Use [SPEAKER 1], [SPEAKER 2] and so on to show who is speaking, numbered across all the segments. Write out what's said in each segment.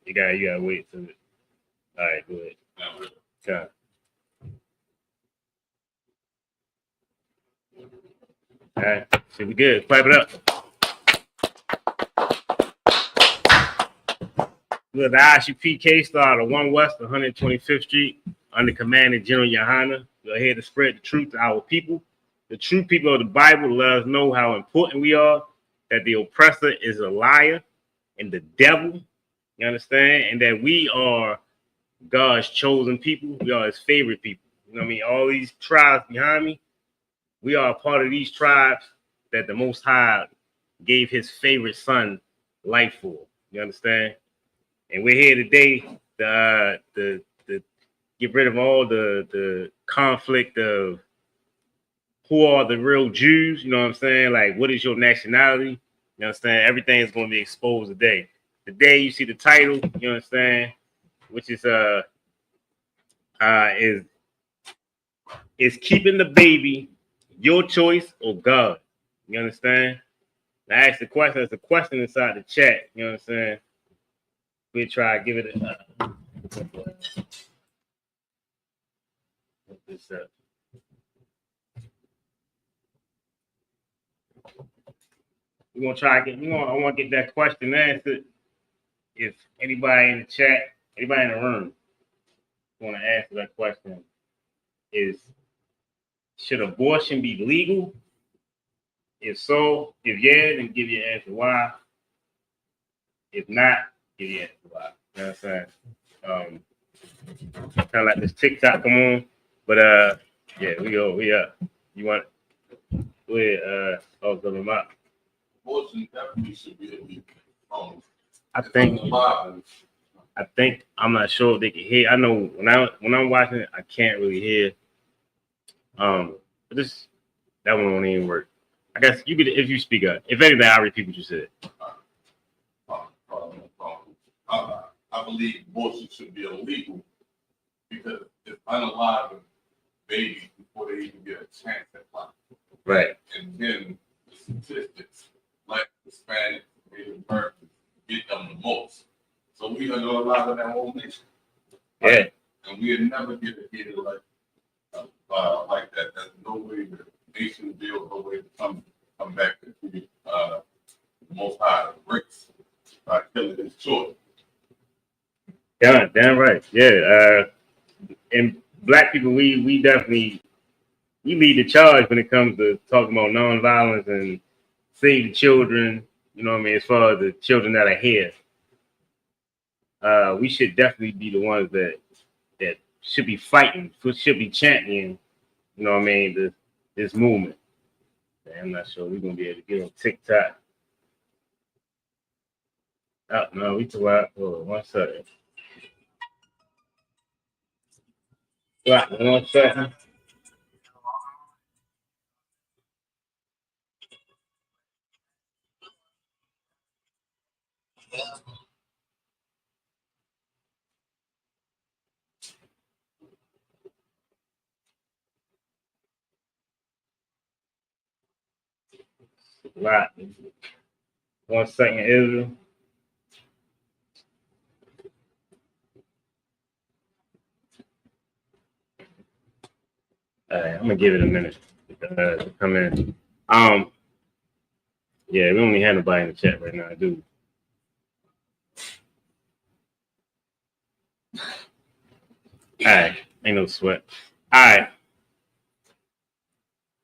[SPEAKER 1] You gotta wait for it. All right, go ahead. Okay. All right, should be good. Pipe it up. Look, the ICPK started at 1 West 125th Street under command of General Yohana. We're here to spread the truth to our people. The true people of the Bible let us know how important we are, that the oppressor is a liar and the devil, you understand? And that we are God's chosen people. We are his favorite people. You know what I mean? All these tribes behind me, we are a part of these tribes that the Most High gave his favorite son life for. You understand? And we're here today to get rid of all the conflict of who are the real Jews. You know what I'm saying? Like, what is your nationality? You understand? Everything is going to be exposed today. Today, you see the title. You understand? Which is is keeping the baby your choice or God? You understand? I asked the question. There's a question inside the chat. You know what I'm saying? We try to give it a this up. We're gonna try to get. I want to get that question answered. If anybody in the chat, anybody in the room, want to answer that question, is should abortion be legal? If so, if yeah, then give your answer why. If not, give your answer why. You know what I'm saying? Kind of like this TikTok come on, but yeah, we up. You want go ahead, also them up.
[SPEAKER 2] Abortion definitely should be illegal.
[SPEAKER 1] I think I'm not sure if they can hear. I know when I'm watching it, I can't really hear. But that one won't even work. I guess you could if you speak up. If anything, I'll repeat what you said.
[SPEAKER 2] I believe abortion should be illegal because it's unaliving babies before they even get a chance at life.
[SPEAKER 1] Right.
[SPEAKER 2] And then the statistics, like Hispanics, Native Americans, get them the most. So we are going to allow that whole nation.
[SPEAKER 1] Right? Yeah.
[SPEAKER 2] And we'll never get a kid like that. There's no way the nation build no way to come back to the most high race by killing his children.
[SPEAKER 1] Yeah, damn right. Yeah. And black people, we definitely we lead the charge when it comes to talking about nonviolence and save the children. You know what I mean? As far as the children that are here, we should definitely be the ones that should be fighting, should be championing. You know what I mean? This movement. I'm not sure we're gonna be able to get on TikTok. Oh no, we too out. Hold on 1 second. Right, 1 second. Right. 1 second, Israel. All right, I'm gonna give it a minute to come in. Yeah, we only have nobody in the chat right now, dude. All right, ain't no sweat. All right.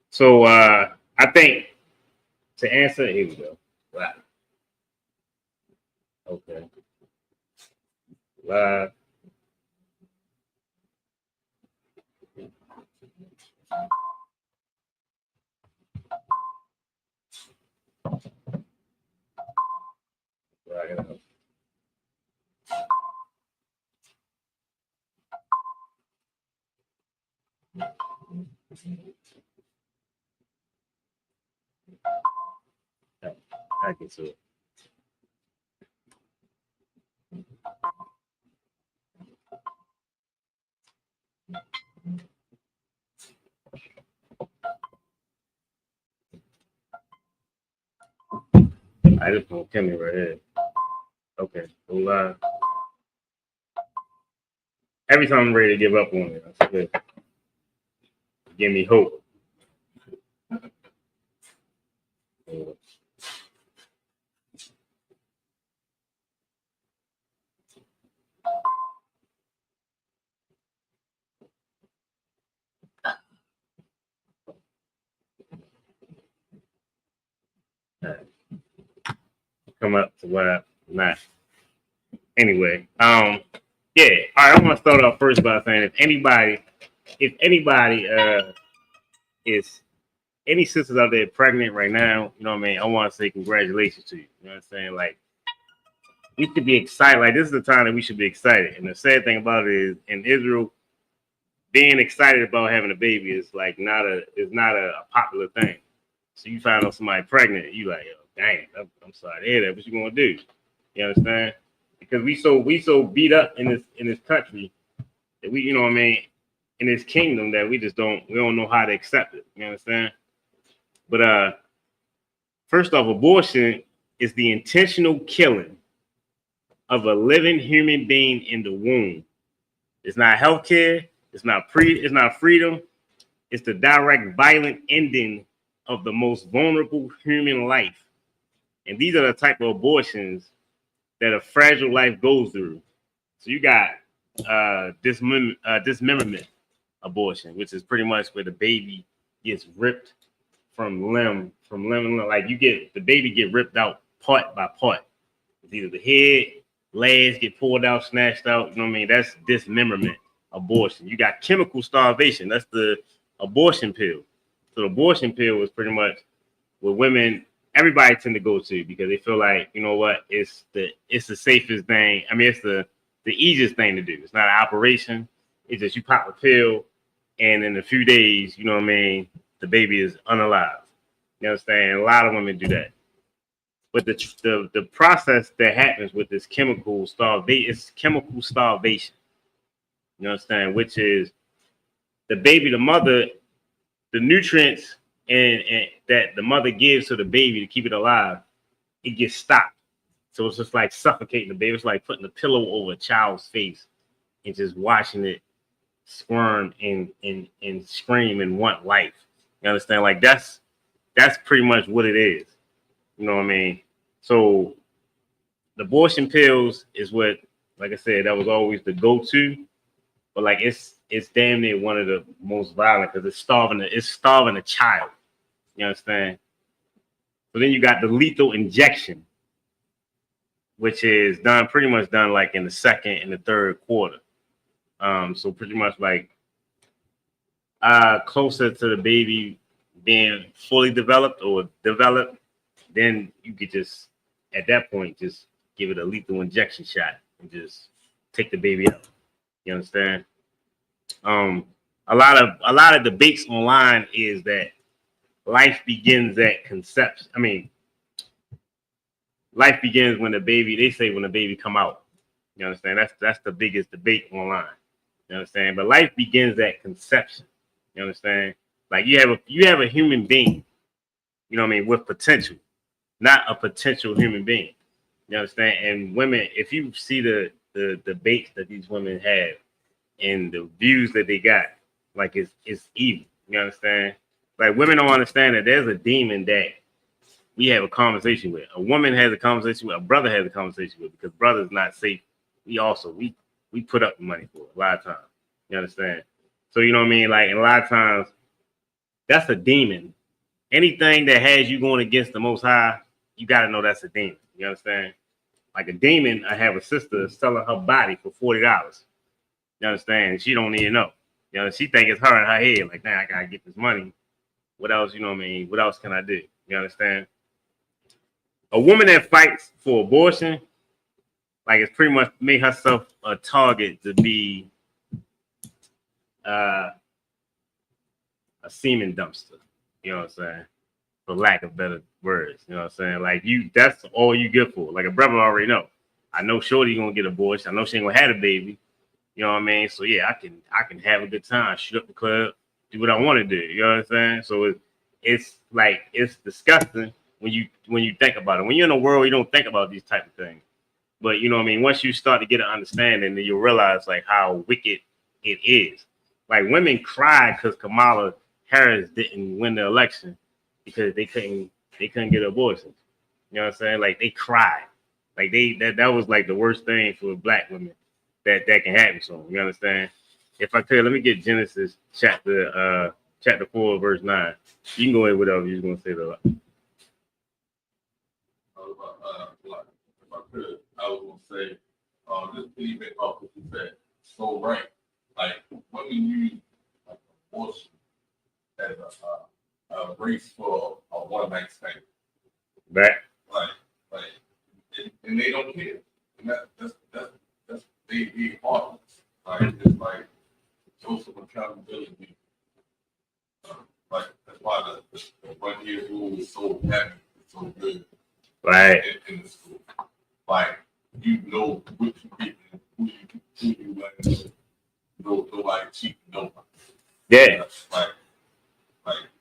[SPEAKER 1] So I think to answer, here we go. Wow. Okay. Live. Right. I can see it. I just gonna tell me right here. Okay, go live. every time I'm ready to give up on it, I swear, give me hope. Come up to what I'm not. Anyway, yeah. All right, I want to start off first by saying if anybody is any sisters out there pregnant right now, you know what I mean, I want to say congratulations to you. You know what I'm saying? Like, we should be excited. Like, this is the time that we should be excited. And the sad thing about it is, in Israel, being excited about having a baby is like not a popular thing. So you find out somebody pregnant, you like, oh, dang, I'm sorry to hear that. What you gonna do? You understand? Because we so beat up in this country that we, you know what I mean, in this kingdom that we don't know how to accept it. You understand? But first off, abortion is the intentional killing of a living human being in the womb. It's not healthcare. It's not freedom. It's the direct violent ending of the most vulnerable human life. And these are the type of abortions that a fragile life goes through. So you got dismemberment abortion, which is pretty much where the baby gets ripped from limb. Like the baby get ripped out part by part. It's either the head, legs get pulled out, snatched out. You know what I mean? That's dismemberment abortion. You got chemical starvation. That's the abortion pill. So the abortion pill is pretty much what everybody tend to go to because they feel like, you know what, it's the safest thing. I mean, it's the easiest thing to do. It's not an operation. It's just you pop a pill, and in a few days, you know what I mean, the baby is unalive. You understand? A lot of women do that. But the process that happens with this chemical starvation is chemical starvation. You understand? Which is the mother, the nutrients and that the mother gives to the baby to keep it alive, it gets stopped. So it's just like suffocating the baby. It's like putting a pillow over a child's face and just watching it squirm and scream and want life. You understand? Like that's pretty much what it is. You know what I mean? So the abortion pills is what, like I said, that was always the go-to. But like it's damn near one of the most violent because it's starving a child. You understand? So then you got the lethal injection, which is pretty much done like in the second and the third quarter. So pretty much like closer to the baby being fully developed or developed, then you could just at that point just give it a lethal injection shot and just take the baby out. You understand? A lot of debates online is that life begins at conception. I mean, life begins when the baby come out. You understand? That's the biggest debate online. You understand? But life begins at conception. You understand? Like you have a human being, you know what I mean, with potential, not a potential human being. You understand? And women, if you see the debates that these women have and the views that they got, like it's evil. You understand? Like women don't understand that there's a demon that we have a conversation with. A woman has a conversation with, a brother has a conversation with, because brother's not safe. We put up the money for it a lot of times. You understand? So you know what I mean? Like, and a lot of times, that's a demon. Anything that has you going against the Most High, you got to know that's a demon. You understand? Like a demon, I have a sister selling her body for $40. You understand? She don't even know. You know, she think it's her in her head. Like, man, I gotta get this money. What else? You know what I mean? What else can I do? You understand? A woman that fights for abortion, like, it's pretty much made herself a target to be a semen dumpster. You know what I'm saying? For lack of better words. You know what I'm saying? Like, that's all you get for. Like, a brother already know. I know Shorty gonna get abortion. I know she ain't gonna have a baby. You know what I mean? So yeah, I can have a good time, shoot up the club, do what I want to do. You know what I'm saying? So it's like, it's disgusting when you think about it. When you're in a world, you don't think about these type of things. But you know what I mean? Once you start to get an understanding, then you realize like how wicked it is. Like women cried because Kamala Harris didn't win the election because they couldn't get abortions. You know what I'm saying? Like they cried. Like that was like the worst thing for black women that can happen to them. You understand? If I could, let me get Genesis chapter 4, verse 9. You can go in whatever you're gonna say though.
[SPEAKER 2] Like, if I could, I was gonna say, just piggyback off what you said. So right, like women use like abortion as a race for a one night stand.
[SPEAKER 1] Back.
[SPEAKER 2] Like, and they don't care. And that's they heartless. Like it's like social accountability. Like that's why the 1 year rule is so heavy, it's so good.
[SPEAKER 1] Right.
[SPEAKER 2] In the school, like you know what you get, who you like, nobody cheating nobody.
[SPEAKER 1] Yeah.
[SPEAKER 2] Like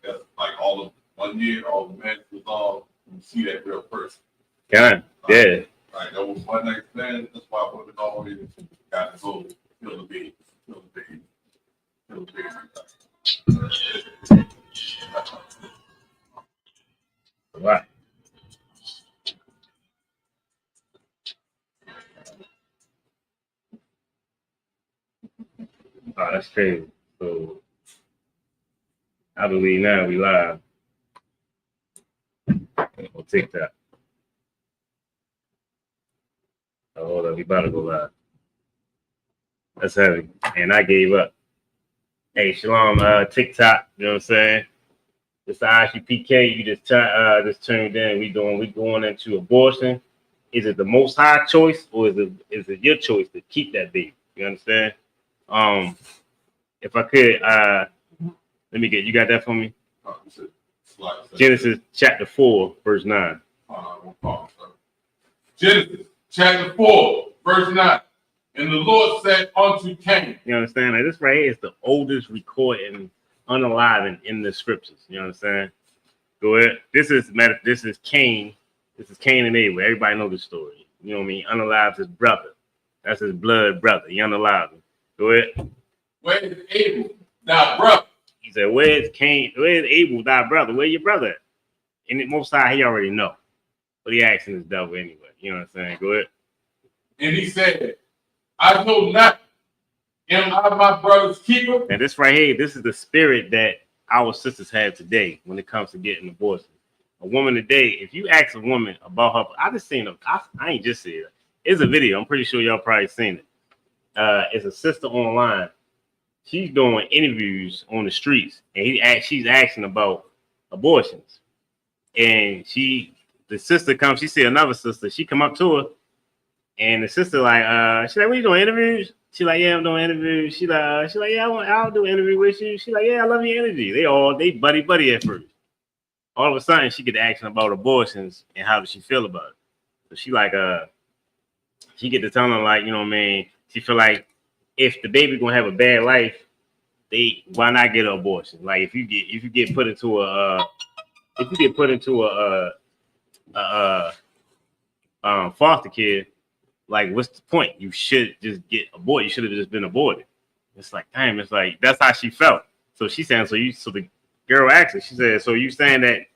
[SPEAKER 2] that's like all of 1 year, all the magic was all. You see that real person.
[SPEAKER 1] Yeah. Yeah.
[SPEAKER 2] Like that was one night stand. That's why women always got to go kill the baby, kill the baby, kill the baby.
[SPEAKER 1] Right. Oh, that's crazy. So I believe now we live on TikTok. Oh, hold up, we about to go live. That's heavy. And I gave up. Hey, Shalom, TikTok, you know what I'm saying? It's the ICPK. You just tuned in. We going into abortion. Is it the Most High choice or is it your choice to keep that baby? You understand? If I could, let me get, you got that for me? Genesis chapter 4, verse 9.
[SPEAKER 2] Genesis chapter 4, verse 9. And the Lord said unto Cain.
[SPEAKER 1] You understand? Like this right here is the oldest recording unalive in the scriptures. You understand? Go ahead. This is Cain. This is Cain and Abel. Everybody know the story. You know what I mean? Unalive his brother. That's his blood brother. He unalived him. Go ahead.
[SPEAKER 2] Where is Abel, thy brother?
[SPEAKER 1] He said, where's Cain? Where's Abel, thy brother? Where your brother at? And the Most High, he already know. But he asking his devil anyway. You know what I'm saying? Go ahead.
[SPEAKER 2] And he said, I know not. Am I my brother's keeper?
[SPEAKER 1] And this right here, this is the spirit that our sisters have today when it comes to getting abortion. A woman today, if you ask a woman about her, I just seen I ain't just seen it. It's a video. I'm pretty sure y'all probably seen it. It's a sister online. She's doing interviews on the streets, and she's asking about abortions. And the sister comes, she see another sister, she come up to her, and the sister she's like, what you doing, interviews? She like, yeah, I'm doing interviews. She like, yeah, I'll do an interview with you. She like, yeah, I love your energy. They buddy at first. All of a sudden, she get to asking about abortions and how does she feel about it. So she like, she get to telling her like, you know what I mean? She feel like if the baby gonna have a bad life, why not get an abortion? Like if you get put into a foster care, like what's the point? You should just get aborted. You should have just been aborted. It's like, damn, it's like that's how she felt. So she's saying, so the girl asked her, she said, so you saying that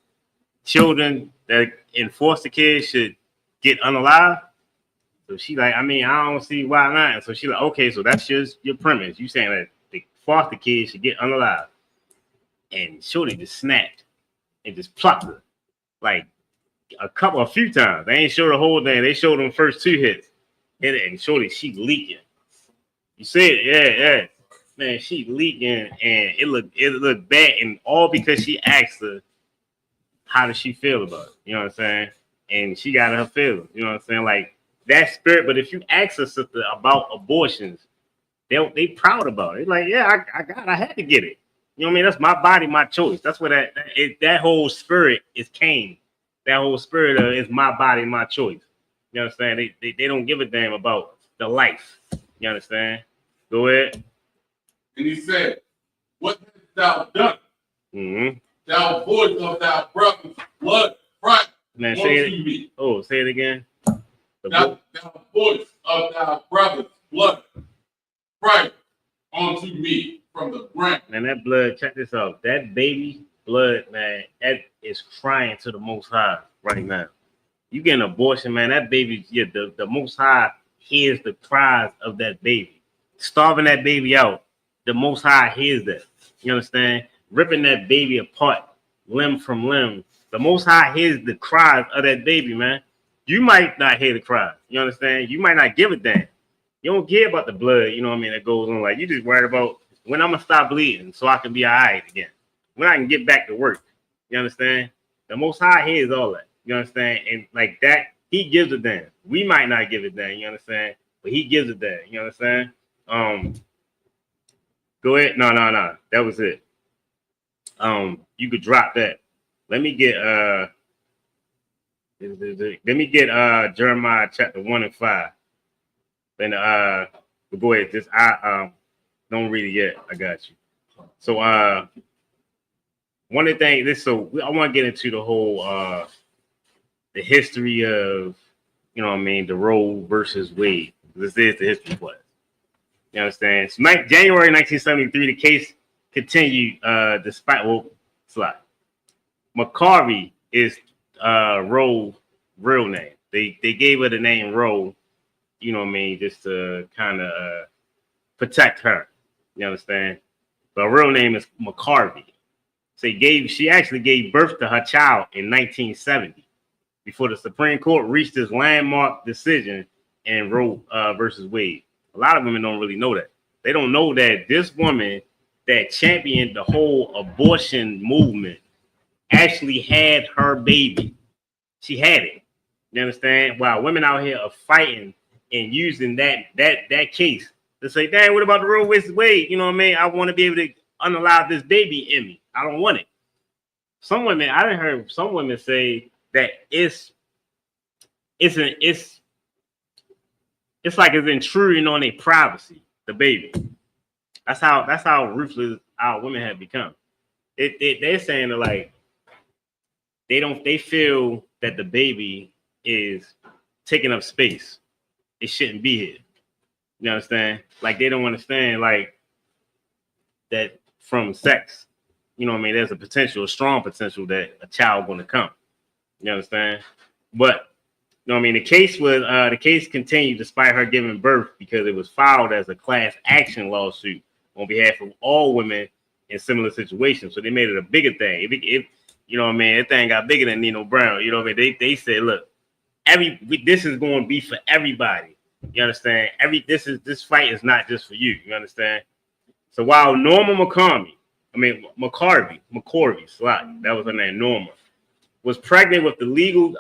[SPEAKER 1] children that in foster care should get unalive? So she like, I mean, I don't see why not. So she like, okay, so that's just your premise. You saying that the foster kids should get unalive. And Shorty just snapped and just plucked her. Like a few times. They ain't showed the whole thing. They showed them first 2 hits. And Shorty, she leaking. You see it? Yeah. Man, she leaking and it looked bad. And all because she asked her, how does she feel about it? You know what I'm saying? And she got her feelings. You know what I'm saying? Like, that spirit, but if you ask a sister about abortions, they proud about it. Like, yeah, I had to get it. You know what I mean? That's my body, my choice. That's what that whole spirit is Cain. That whole spirit is my body, my choice. You understand? They don't give a damn about the life. You understand? Go ahead.
[SPEAKER 2] And he said, what hast thou done?
[SPEAKER 1] Mm-hmm.
[SPEAKER 2] Thou voice of thy brother's blood, right?
[SPEAKER 1] Man, say it. Oh, say it again.
[SPEAKER 2] Thou voice of thy brother's blood, cry unto me from the ground.
[SPEAKER 1] Man, that blood, check this out. That baby blood, man, that is crying to the Most High right now. You get an abortion, man, that baby, yeah, the Most High hears the cries of that baby. Starving that baby out, the Most High hears that. You understand? Ripping that baby apart, limb from limb. The Most High hears the cries of that baby, man. You might not hear the cries. You understand? You might not give a damn. You don't care about the blood, you know what I mean, that goes on. Like, you just worried about when I'm going to stop bleeding so I can be all right again. When I can get back to work. You understand? The Most High hears all that. You understand? And like that, he gives a damn. We might not give a damn, you understand? But he gives a damn, you understand? Go ahead. No. That was it. You could drop that. Let me get Jeremiah chapter 1 and 5. Then go ahead. Just don't read it yet. I got you. So one of the things I want to get into the whole the history of, you know what I mean, the Roe versus Wade. This is the history class. You understand? So January 1973, the case continued despite McCarvey is Roe real name. They gave her the name Roe, you know what I mean, just to kind of protect her. You understand? But her real name is McCarvey. So she actually gave birth to her child in 1970 before the Supreme Court reached this landmark decision in Roe versus Wade. A lot of women don't really know that. They don't know that this woman that championed the whole abortion movement actually had her baby. She had it. You understand? While women out here are fighting and using that case to say, dang, what about the Roe versus Wade? You know what I mean? I want to be able to unalive this baby in me. I don't want it. Some women, I done heard some women say that it's like it's intruding on their privacy, the baby. That's how ruthless our women have become. They're saying that, like, they feel that the baby is taking up space. It shouldn't be here. You understand? Like, they don't understand, like, that from sex, you know what I mean, there's a strong potential that a child gonna come. You understand? But you know what I mean, the case continued despite her giving birth because it was filed as a class action lawsuit on behalf of all women in similar situations. So they made it a bigger thing. You know what I mean, that thing got bigger than Nino Brown. You know what I mean? They said, look, this is going to be for everybody. You understand? This fight is not just for you. You understand? So while Norma McCarvey, that was her name, Norma, was pregnant with the legal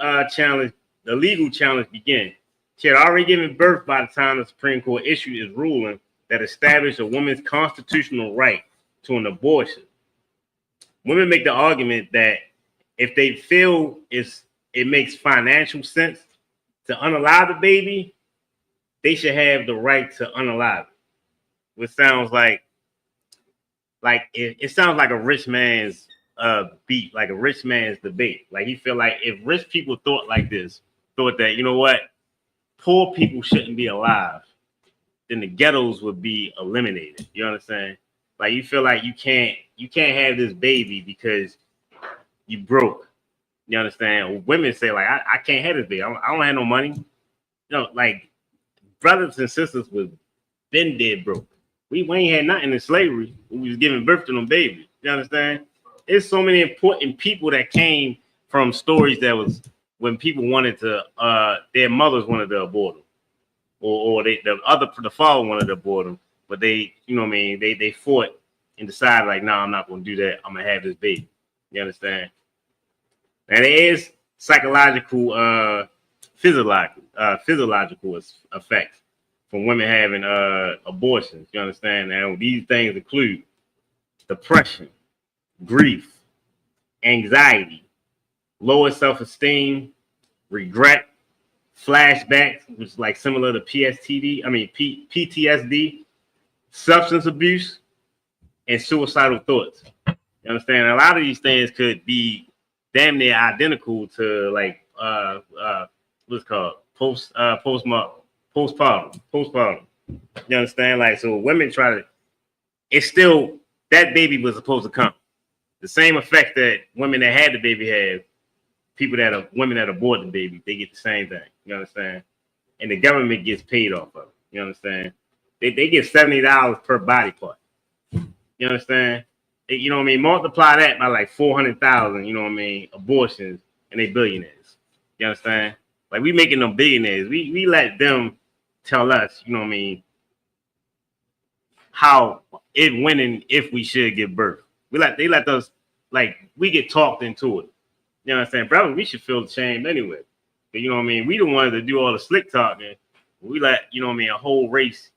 [SPEAKER 1] challenge began. She had already given birth by the time the Supreme Court issued its ruling that established a woman's constitutional right to an abortion. Women make the argument that if they feel it makes financial sense to unalive the baby, they should have the right to unalive it. Which sounds like it sounds like a rich man's beat, like a rich man's debate. Like, he feel like if rich people thought that, you know what, poor people shouldn't be alive, then the ghettos would be eliminated. You understand? Like, you feel like you can't have this baby because you broke. You understand? Women say, like, I can't have this baby. I don't have no money. You know, like, brothers and sisters was been dead broke. We ain't had nothing in slavery. We was giving birth to them babies. You understand? There's so many important people that came from stories that was when people wanted to, their mothers wanted to abort them, or the father wanted to abort them, but they, you know what I mean, they fought and decided, like, no, I'm not going to do that. I'm gonna have this baby. You understand? And there is psychological, physiological effects from women having abortions. You understand? And these things include depression, grief, anxiety, lower self-esteem, regret, flashbacks, which is like similar to PTSD, substance abuse, and suicidal thoughts. You understand? A lot of these things could be damn near identical to, like, what's called postpartum. You understand? Like, so women try to. It's still that baby was supposed to come. The same effect that women that had the baby have. Women that abort the baby, they get the same thing. You understand? And the government gets paid off of it. You understand? They get $70 per body part. You understand? You know what I mean? Multiply that by like 400,000. You know what I mean? Abortions, and they billionaires. You understand? Like, we making them billionaires. We let them tell us. You know what I mean? How when and if we should give birth. They let us, like, we get talked into it. You know what I'm saying? Probably we should feel ashamed anyway. But you know what I mean? We the ones that do all the slick talking. We let, you know what I mean, a whole race,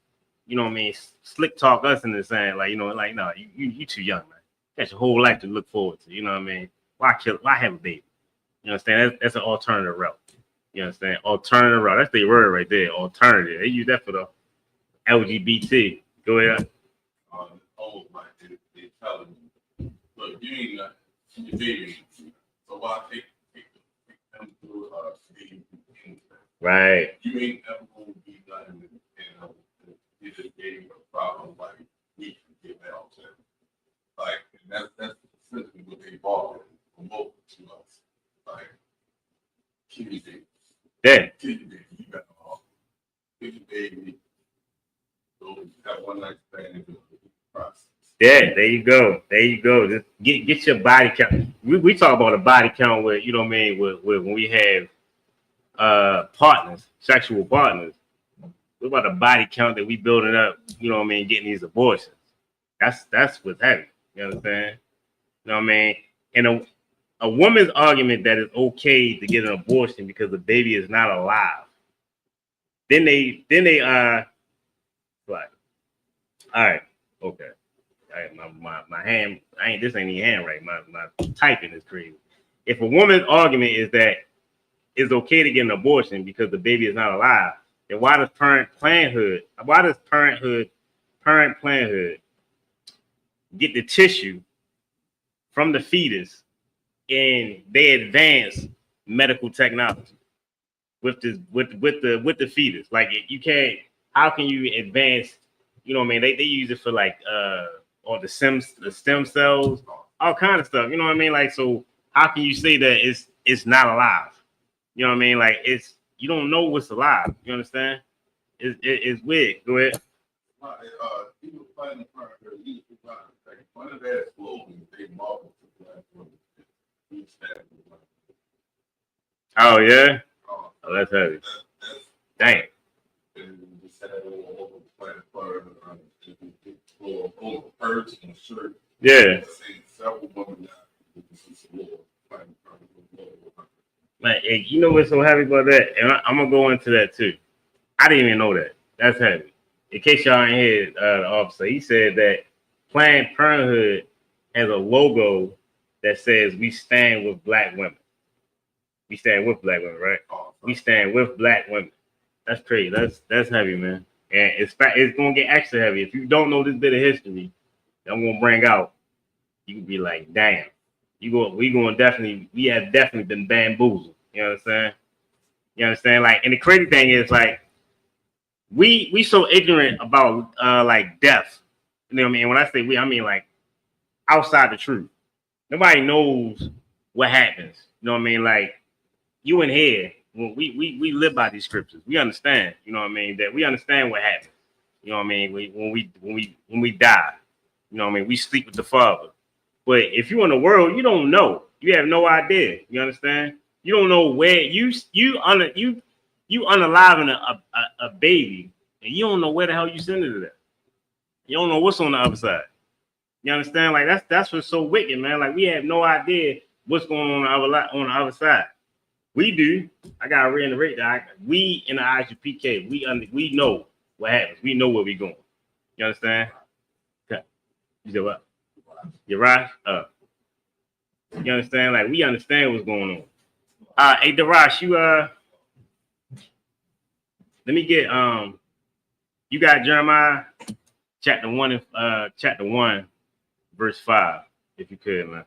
[SPEAKER 1] you know what I mean, slick talk us into saying, like, you know, like, no, you too young, man. That's your whole life to look forward to. You know what I mean? Why have a baby? You understand? That's an alternative route. You understand? Alternative route. That's the word right there. Alternative. They use that for the LGBT. Go ahead.
[SPEAKER 2] Like they telling you, look, you ain't got your baby. So why take them through stage?
[SPEAKER 1] Right.
[SPEAKER 2] You ain't ever gonna be done and you just gave a problem like we can get out there. Like, and that's essentially what they bought and promote to us. Like, kitty baby.
[SPEAKER 1] Yeah.
[SPEAKER 2] Kitty baby, you got kitty baby. So have one night stand and do the process.
[SPEAKER 1] Yeah, there you go. There you go. Just get your body count. We talk about a body count with, you know what I mean, with when we have partners, sexual partners. What about the body count that we building up, you know what I mean, getting these abortions? That's what's heavy. You understand? You know what I mean? And a woman's argument that it's okay to get an abortion because the baby is not alive. Then they like, all right, okay. My hand, this ain't even hand right. My typing is crazy. If a woman's argument is that it's okay to get an abortion because the baby is not alive, then why does Parent Parenthood get the tissue from the fetus and they advance medical technology with the fetus? Like, you can't. How can you advance? You know what I mean? They use it for like or the stem cells, all kind of stuff. You know what I mean? Like, so how can you say that it's not alive? You know what I mean? Like, you don't know what's alive. You understand? It's weird. Go ahead.
[SPEAKER 2] He was playing the part where he was one of their slogans they marveled to black women.
[SPEAKER 1] Oh yeah. Oh, that's heavy. Dang. Yeah. Like, you know what's so heavy about that? And I'm gonna go into that too. I didn't even know that. That's heavy. In case y'all ain't heard the officer, he said that Planned Parenthood has a logo that says "We stand with black women." We stand with black women, right? We stand with black women. That's crazy. That's heavy, man. And it's gonna get extra heavy. If you don't know this bit of history that I'm gonna bring out, you can be like, damn. We have definitely been bamboozled. You know what I'm saying? You understand? Like, and the crazy thing is, like, we so ignorant about like death. You know what I mean? When I say we, I mean like outside the truth. Nobody knows what happens. You know what I mean? Like, you in here, when we live by these scriptures. We understand, you know what I mean, that we understand what happens. You know what I mean? When we die, you know what I mean, we sleep with the Father. But if you're in the world, you don't know. You have no idea. You understand? You don't know where you unaliving a baby, and you don't know where the hell you send it to that. You don't know what's on the other side. You understand? Like, that's what's so wicked, man. Like, we have no idea what's going on the other side. We do. I gotta reiterate that we in the IGPK, we know what happens. We know where we going. You understand? Okay. You said what? You're right. You understand? Like, we understand what's going on. Hey Darash, you let me get you got Jeremiah chapter 1 verse 5, if you could, man.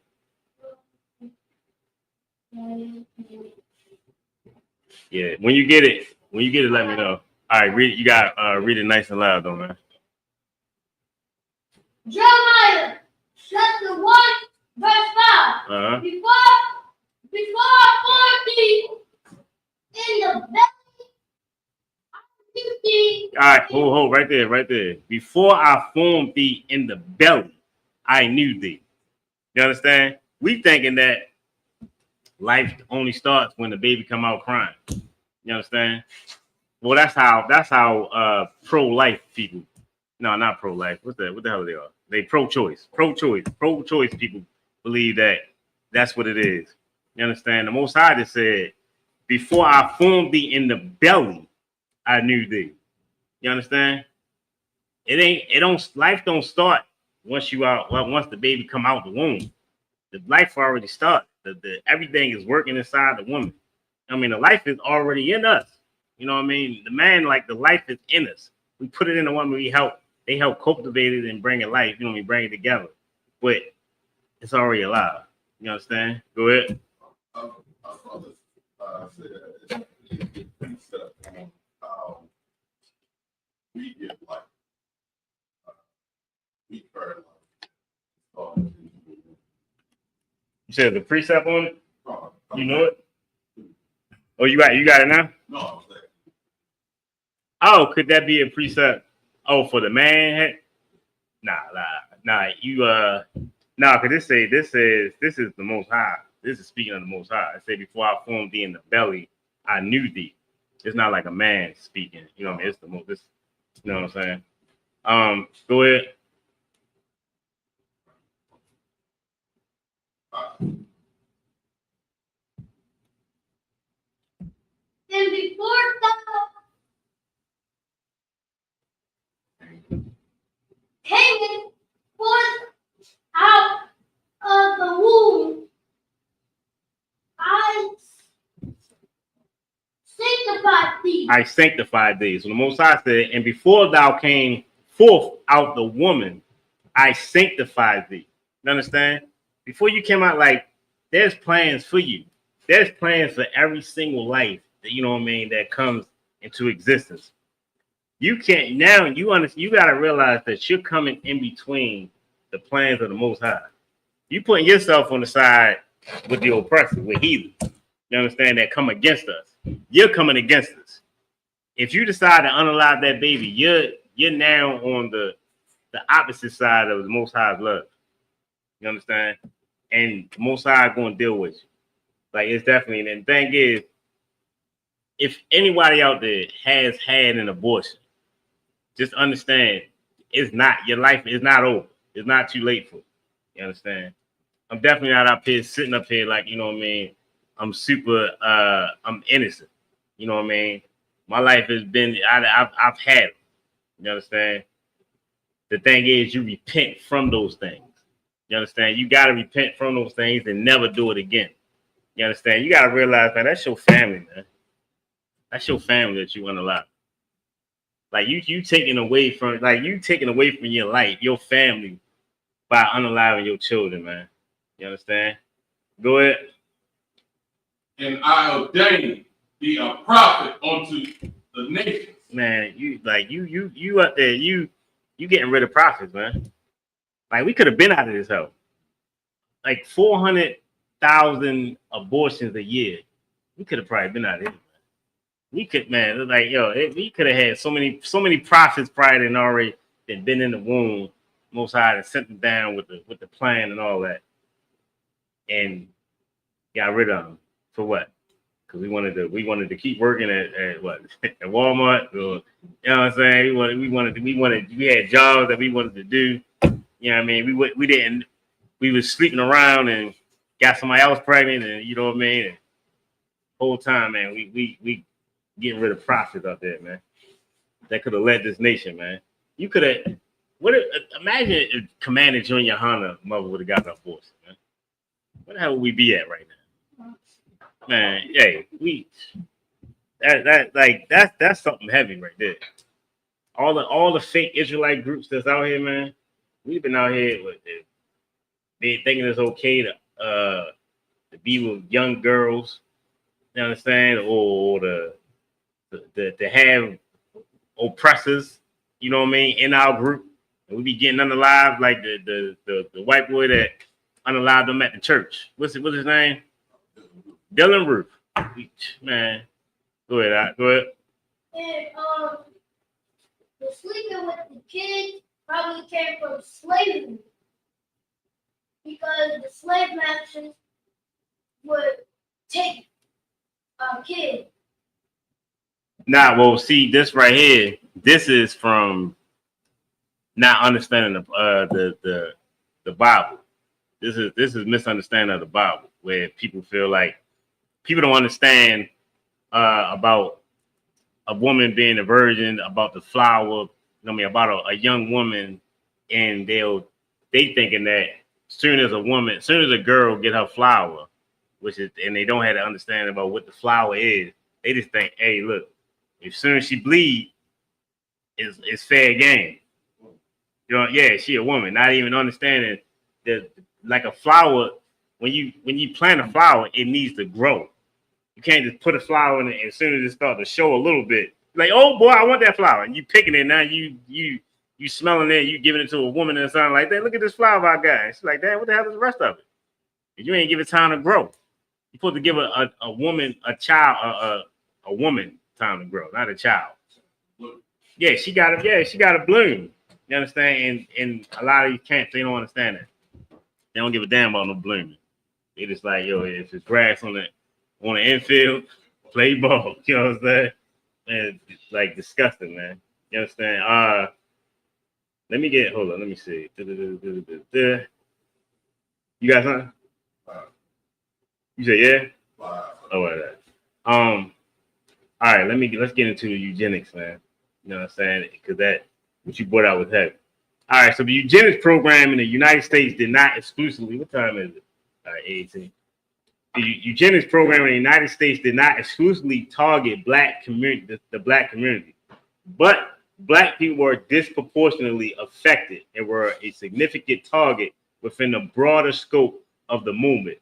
[SPEAKER 1] Yeah, when you get it, When you get it, let me know. All right, read. You got read it nice and loud, though, man.
[SPEAKER 3] Jeremiah chapter 1, verse 5.
[SPEAKER 1] Uh-huh.
[SPEAKER 3] Before I formed thee in the belly, I knew thee.
[SPEAKER 1] All right, hold, right there. Before I formed thee in the belly, I knew thee. You understand? We thinking that life only starts when the baby come out crying. You understand? Well, that's how pro-life people. No, not pro-life. What the hell they are? They pro-choice people believe that that's what it is. You understand? The Most High just said, "Before I formed thee in the belly, I knew thee." You understand? Life don't start once the baby come out the womb. The life already started. The everything is working inside the woman. I mean, the life is already in us. You know what I mean? The man, like the life is in us. We put it in the woman. They help cultivate it and bring it life. You know what I mean? Bring it together. But it's already alive. You understand? Go ahead.
[SPEAKER 2] I saw this. Said it's set up on how we get life. We burn life.
[SPEAKER 1] You said the precept on it?
[SPEAKER 2] Oh,
[SPEAKER 1] You know it? Oh, you got it now?
[SPEAKER 2] No, I was like,
[SPEAKER 1] Oh, could that be a precept? Oh, for the man? Nah. You cause this is the Most High. This is speaking of the Most High. I say, before I formed thee in the belly, I knew thee. It's not like a man speaking. You know what I mean? It's the most. You know what I'm saying? Go ahead.
[SPEAKER 3] And before thou camest forth out of the womb, I
[SPEAKER 1] sanctified thee. So the Most High said, and before thou came forth out the woman, I sanctified thee. You understand? Before you came out, like, there's plans for you. There's plans for every single life that, you know what I mean, that comes into existence. You can't now. You got to realize that you're coming in between the plans of the Most High. You putting yourself on the side with the oppressor, with heathens. You understand? That come against us. You're coming against us. If you decide to unalive that baby, you're now on the opposite side of the Most High's love. You understand? And the Most High going to deal with you. Like, it's definitely. And the thing is, if anybody out there has had an abortion, just understand, it's not, your life is not over. It's not too late for you. You understand? I'm definitely not up here sitting up here like, you know what I mean, I'm super I'm innocent. You know what I mean? My life has been, I've had it. You understand? The thing is, you repent from those things. You understand? You got to repent from those things and never do it again. You understand? You got to realize, man, that's your family, man. That's your family that you want to love. Like, you taking away from your life, your family, by unaliving your children, man. You understand? Go ahead.
[SPEAKER 2] and I ordained thee a prophet unto the nations.
[SPEAKER 1] Man, you up there, you getting rid of prophets, man. Like, we could have been out of this hell. Like 400,000 abortions a year. We could have probably been out of here. We could, man, like, we could have had so many prophets probably than already been in the womb, Most High, and sent them down with the plan and all that, and got rid of them for what? Because we wanted to keep working at what, at Walmart, or, you know what I'm saying? We had jobs that we wanted to do. You know what I mean? We was sleeping around and got somebody else pregnant, and you know what I mean? And whole time, man, we getting rid of prophets out there, man. That could have led this nation, man. You could have. Imagine if Commander Junior Hunter mother would have gotten a force, man. Where the hell would we be at right now, man? Hey, that's something heavy right there. All the fake Israelite groups that's out here, man. We've been out here with they thinking it's okay to be with young girls. You understand? Or to have oppressors, you know what I mean, in our group, and we be getting unalive like the white boy that unalived them at the church. What's his name? Dylan Roof. Man, go ahead. Go ahead.
[SPEAKER 3] And the sleeping with the kids probably came from slavery because the slave masters would take kids.
[SPEAKER 1] Nah, well, see this right here. This is from not understanding the Bible. This is misunderstanding of the Bible, where people feel like people don't understand about a woman being a virgin, about the flower. I mean, about a young woman, and they thinking that soon as a girl get her flower, and they don't have to understand about what the flower is. They just think, hey, look, as soon as she bleed, it's fair game. You know, yeah, she a woman, not even understanding that like a flower, when you plant a flower, it needs to grow. You can't just put a flower in it and as soon as it starts to show a little bit, like, oh boy, I want that flower. And you picking it now, you smelling it, you giving it to a woman or something like that. Look at this flower I got. She's like, that, what the hell is the rest of it? And you ain't give it time to grow. You're supposed to give a woman, a woman time to grow, not a child. Yeah, she got to bloom. You understand? And a lot of these camps, they don't understand that. They don't give a damn about no blooming. They just like, yo, if it's grass on the infield, play ball. You know what I'm saying? Man, it's like disgusting, man. You understand? Hold on, let me see. You got something? You said yeah? Oh, right. All right, let's get into the eugenics, man. You know what I'm saying? Because that what you brought out was heavy. All right, so the eugenics program in the United States did not exclusively. What time is it? All right, 18. The eugenics program in the United States did not exclusively target black community, the black community, but black people were disproportionately affected and were a significant target within the broader scope of the movement.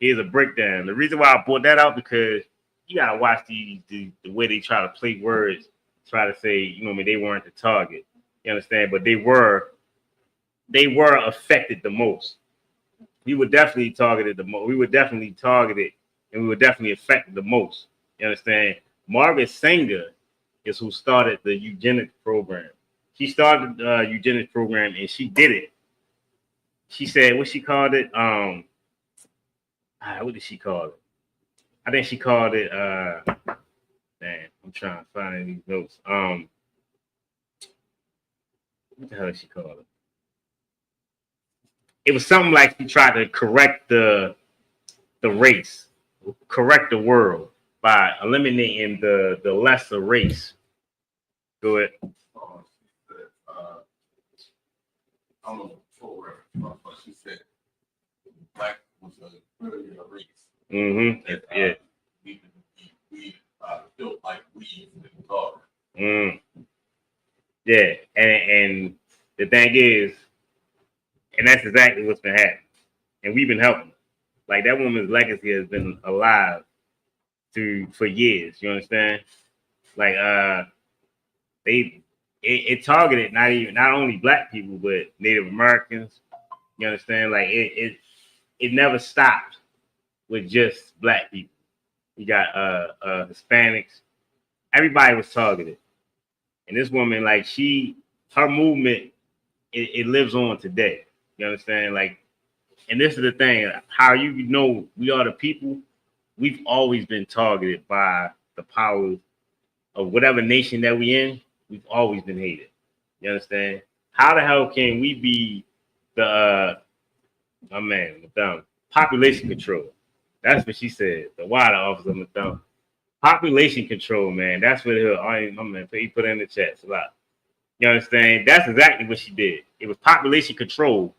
[SPEAKER 1] Here's a breakdown. The reason why I brought that out because you gotta watch the way they try to play words, try to say, you know what I mean, they weren't the target. You understand? But they were affected the most. We were definitely targeted the most. We were definitely targeted and we were definitely affected the most. You understand? Margaret Sanger is who started the eugenics program. She started the eugenics program and she did it. She said, what she called it? What did she call it? I think she called it, I'm trying to find these notes. What the hell did she call it? It was something like she tried to correct the race, correct the world by eliminating the lesser race. Go ahead.
[SPEAKER 2] I'm a forward, but she said black was a race.
[SPEAKER 1] Mm-hmm. Yeah.
[SPEAKER 2] We built like weeds in the garden.
[SPEAKER 1] Mm. Yeah, and the thing is, and that's exactly what's been happening. And we've been helping. Like that woman's legacy has been alive for years. You understand? Like it targeted not only black people but Native Americans. You understand? Like it never stopped with just black people. You got Hispanics. Everybody was targeted. And this woman, like her movement, it lives on today. You understand? Like, and this is the thing, how you know we are the people, we've always been targeted by the powers of whatever nation that we in, we've always been hated. You understand? How the hell can we be the population control? That's what she said. The water officer on the thumb. Population control, man. That's what he put in the chat. A lot. You understand? That's exactly what she did. It was population control.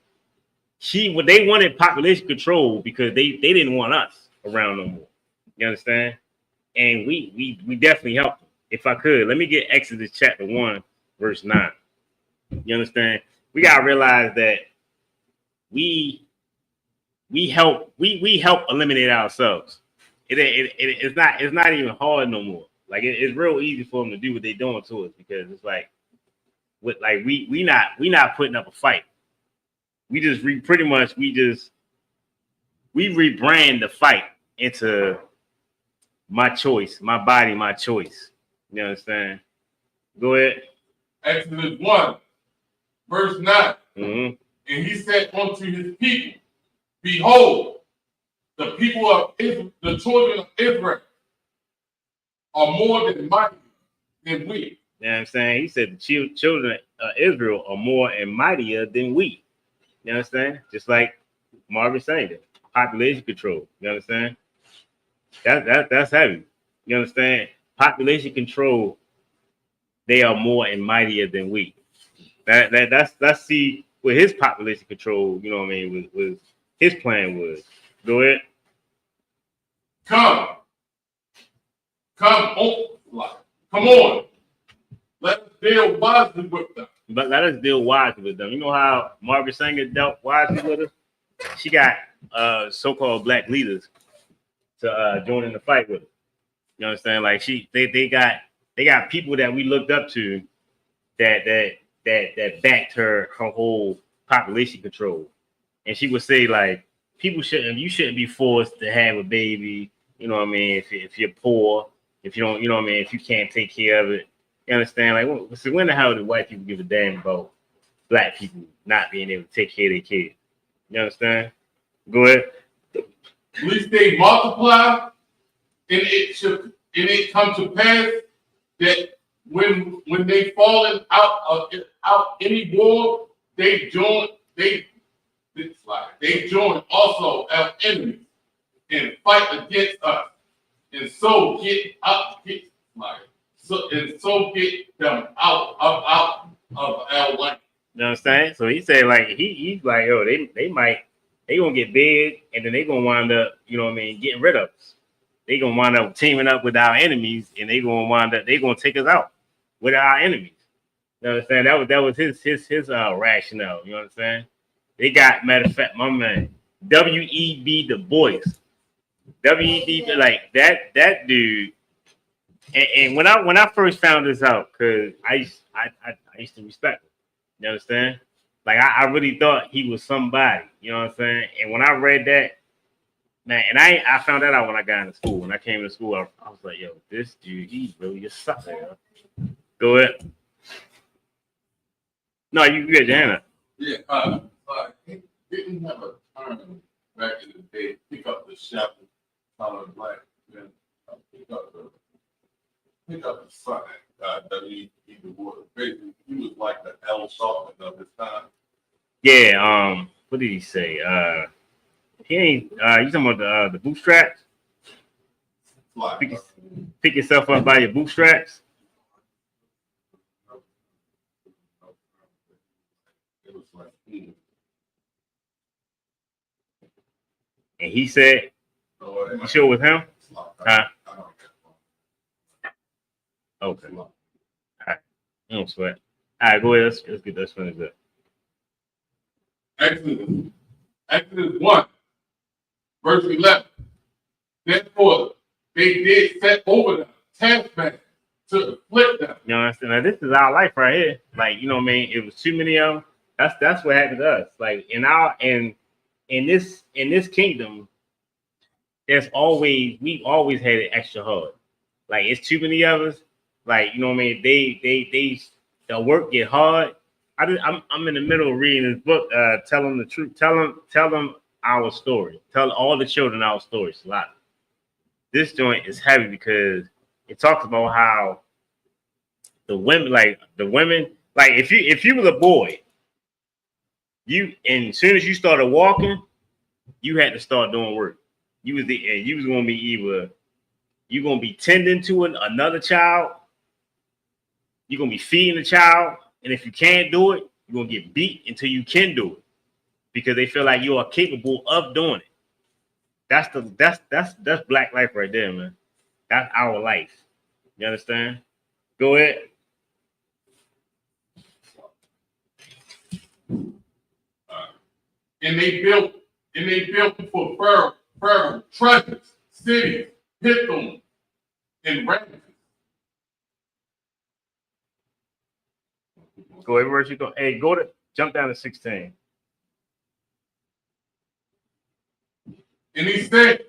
[SPEAKER 1] They wanted population control because they didn't want us around no more. You understand? And we definitely helped them. If I could, let me get Exodus chapter 1, verse 9. You understand? We gotta realize that we help eliminate ourselves. It's not even hard no more. Like it's real easy for them to do what they're doing to us because it's like, we not putting up a fight. We just we rebrand the fight into my choice, my body, my choice. You understand? Go ahead.
[SPEAKER 2] Exodus 1, verse 9.
[SPEAKER 1] Mm-hmm.
[SPEAKER 2] And he said unto his people, behold, the people of Israel, the children of Israel, are more than mighty than we.
[SPEAKER 1] You know what I'm saying? He said the children of Israel are more and mightier than we. You understand? Just like Marvin saying it. Population control. You understand? That's heavy. You understand? Population control, they are more and mightier than we. That's see what his population control, you know what I mean, was his plan was. Go ahead.
[SPEAKER 2] Come on. Let us deal wisely with them.
[SPEAKER 1] But let us deal wisely with them. You know how Margaret Sanger dealt wisely with us? She got so-called black leaders to join in the fight with her. You understand? Like they got people that we looked up to that backed her whole population control. And she would say, like, you shouldn't be forced to have a baby, you know what I mean, if you're poor, if you don't, you know what I mean, if you can't take care of it. You understand? Like, so when the hell did white people give a damn about black people not being able to take care of their kids? You understand? Go ahead.
[SPEAKER 2] At least they multiply, and it come to pass that when they fallen out any war, they join also our enemies and fight against us, and so get them out of our land.
[SPEAKER 1] You know what I'm saying? So he said, like, he's like, yo, they gonna get big, and then they gonna wind up, you know what I mean, getting rid of us. They gonna wind up teaming up with our enemies, and they gonna take us out with our enemies. You understand? That was his rationale. You know what I'm saying? They got, matter of fact, my man W.E.B. Du Bois, W.E.B. like that dude. And when I first found this out, because I used to respect him. You understand? Like I really thought he was somebody. You know what I'm saying? And when I read that, man, and I found that out when I got into school. When I came to school, I was like, yo, this dude, he's really a sucker. Yo. Go ahead. No, you get your hand up.
[SPEAKER 2] Yeah, he didn't have a term back in the day. Pick up the shepherd, color black, then pick up the son. W.E.B. Du Bois. Basically, he was like the Al Sharpton of his time.
[SPEAKER 1] Yeah. What did he say? He ain't. You talking about the bootstraps?
[SPEAKER 2] Like,
[SPEAKER 1] Pick yourself up by your bootstraps.
[SPEAKER 2] it was like,
[SPEAKER 1] And he said, "You sure it was him?" Huh? Okay. All right. Don't sweat. All right, go ahead. Let's get this finished up.
[SPEAKER 2] Exodus 1, verse 11. Therefore, they did set over them taskmasters to afflict them.
[SPEAKER 1] You know what I'm saying? Now, this is our life right here. Like, you know what I mean? It was too many of them. That's what happened to us. Like in this kingdom, we've always had it extra hard. Like it's too many of us. Like, you know what I mean? The work get hard. I'm in the middle of reading this book. Tell them the truth. Tell them our story. Tell all the children our story. It's a lot. This joint is heavy because it talks about how the women, like if you was a boy, and as soon as you started walking, you had to start doing work. You was gonna be either you're gonna be tending to another child, you're gonna be feeding the child, and if you can't do it, you're gonna get beat until you can do it because they feel like you are capable of doing it. That's black life right there, man. That's our life. You understand? Go ahead.
[SPEAKER 2] And they built for Pharaoh treasures, cities, Pithom, and Ramses.
[SPEAKER 1] Go everywhere you go. Hey, jump down to 16.
[SPEAKER 2] And he said,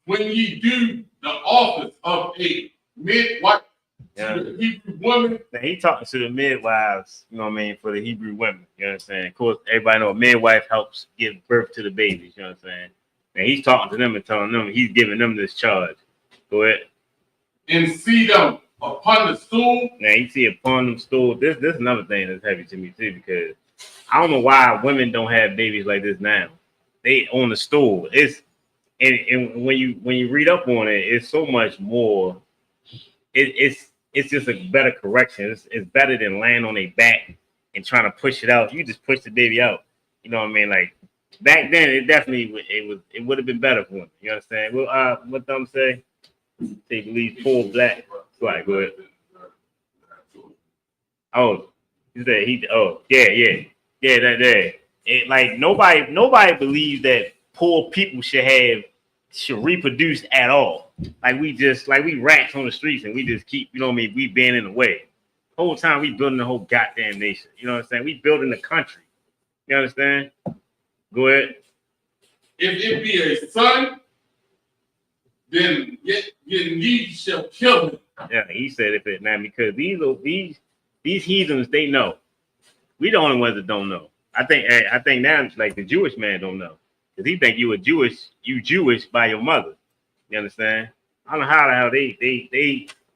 [SPEAKER 2] when ye do the office of a midwife to the Hebrew woman,
[SPEAKER 1] Now he talking to the midwives, you know what I mean, for the Hebrew women. You know what I'm saying? Of course, everybody know a midwife helps give birth to the babies. You know what I'm saying? And he's talking to them and telling them he's giving them this charge. Go ahead.
[SPEAKER 2] and see them upon the stool.
[SPEAKER 1] Now you see upon them stool. This is another thing that's heavy to me too, because I don't know why women don't have babies like this now. They on the stool. And when you read up on it, it's so much more. It's just a better correction. It's better than laying on their back and trying to push it out. You just push the baby out. You know what I mean? Like back then, it would have been better for them. You understand? Well, what them say? They believe full black. Right, go ahead. Oh, he said that. Like nobody believes that poor people should reproduce at all. Like we rats on the streets and we just keep, you know what I mean, we being in the way. The whole time we building the whole goddamn nation. You know what I'm saying? We building the country. You understand? Go ahead.
[SPEAKER 2] If it be a son, then ye shall kill him.
[SPEAKER 1] Yeah, he said if it now because these heathens, they know. We the only ones that don't know. I think now it's like the Jewish man don't know. Because he think you Jewish by your mother. You understand? I don't know how the hell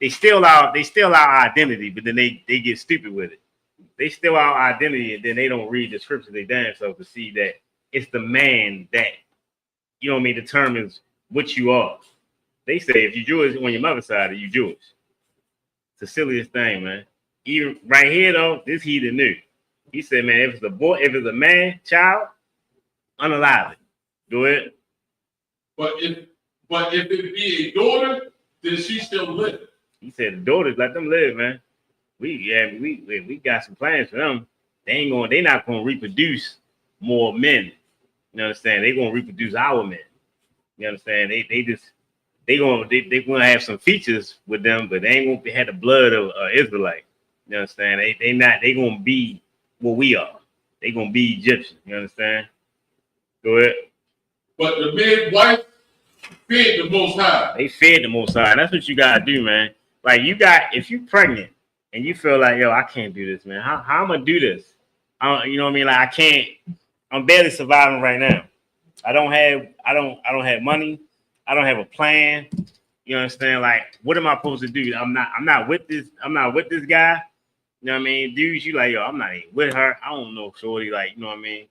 [SPEAKER 1] they steal our identity, but then they get stupid with it. They steal our identity and then they don't read the scriptures they damn self to see that it's the man that, you know what I mean, determines what you are. They say if you're Jewish on your mother's side, you Jewish. It's the silliest thing, man. Even right here though, this heathen knew. He said, man, if it's a boy, if it's a man, child, unalive it. Go ahead.
[SPEAKER 2] But if it be a daughter, then she shall live.
[SPEAKER 1] He said the daughters, let them live, man. We got some plans for them. They not gonna reproduce more men. You understand? They gonna reproduce our men. You understand? They gonna have some features with them, but they ain't gonna have the blood of Israelite. You understand? They gonna be what we are. They gonna be Egyptian. You understand? Go ahead.
[SPEAKER 2] But the midwife fed the Most High.
[SPEAKER 1] They fed the Most High. That's what you gotta do, man. Like if you pregnant and you feel like, yo, I can't do this, man. How I'm gonna do this? You know what I mean? Like I can't. I'm barely surviving right now. I don't have money. I don't have a plan. You understand? Like, what am I supposed to do? I'm not with this guy. You know what I mean? Dudes, you like, yo, I'm not even with her. I don't know, shorty. Like, you know what I mean?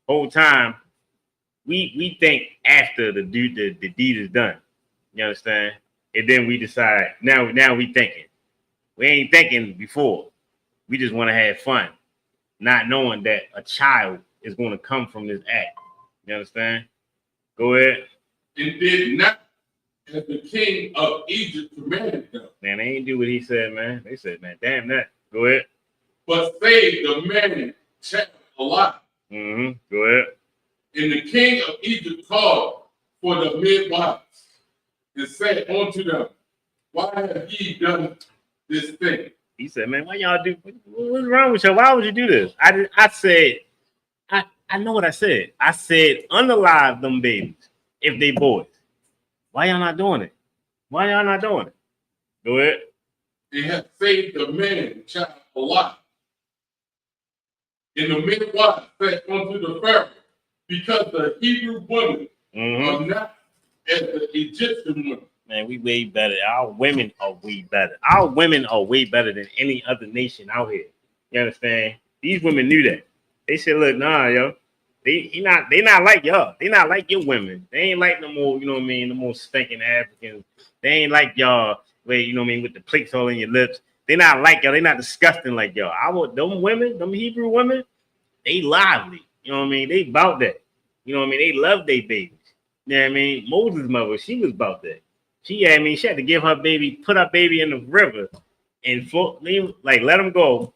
[SPEAKER 1] Whole time, we think after the deed is done. You understand? And then we decide. Now we thinking. We ain't thinking before. We just want to have fun, not knowing that a child is going to come from this act. You understand? Go ahead.
[SPEAKER 2] And did not as the king of Egypt commanded them.
[SPEAKER 1] Man, they ain't do what he said, man. They said, man, damn that. Go ahead.
[SPEAKER 2] But saved the man child alive.
[SPEAKER 1] Go ahead.
[SPEAKER 2] And the king of Egypt called for the midwives and said unto them, why have ye done this thing?
[SPEAKER 1] He said, man, why y'all do? What's wrong with you? Why would you do this? I said, I know what I said. I said, unalive them babies if they boys. Why y'all not doing it? Why y'all not doing it? Go ahead.
[SPEAKER 2] They have saved the man child alive. And the midwife said unto the Pharaoh, because the Hebrew women are not as the Egyptian women.
[SPEAKER 1] Man, we way better. Our women are way better. Our women are way better than any other nation out here. You understand? These women knew that. They said, look, nah, yo. They not like y'all. They not like your women. They ain't like no more, you know what I mean, the more stinking Africans. They ain't like y'all, where, you know what I mean, with the plates all in your lips. They not like y'all. They not disgusting like y'all. Them women, them Hebrew women, they lively. You know what I mean? They about that. You know what I mean? They love their babies. You know what I mean? Moses' mother, she was about that. She had to give her baby, put her baby in the river and let them go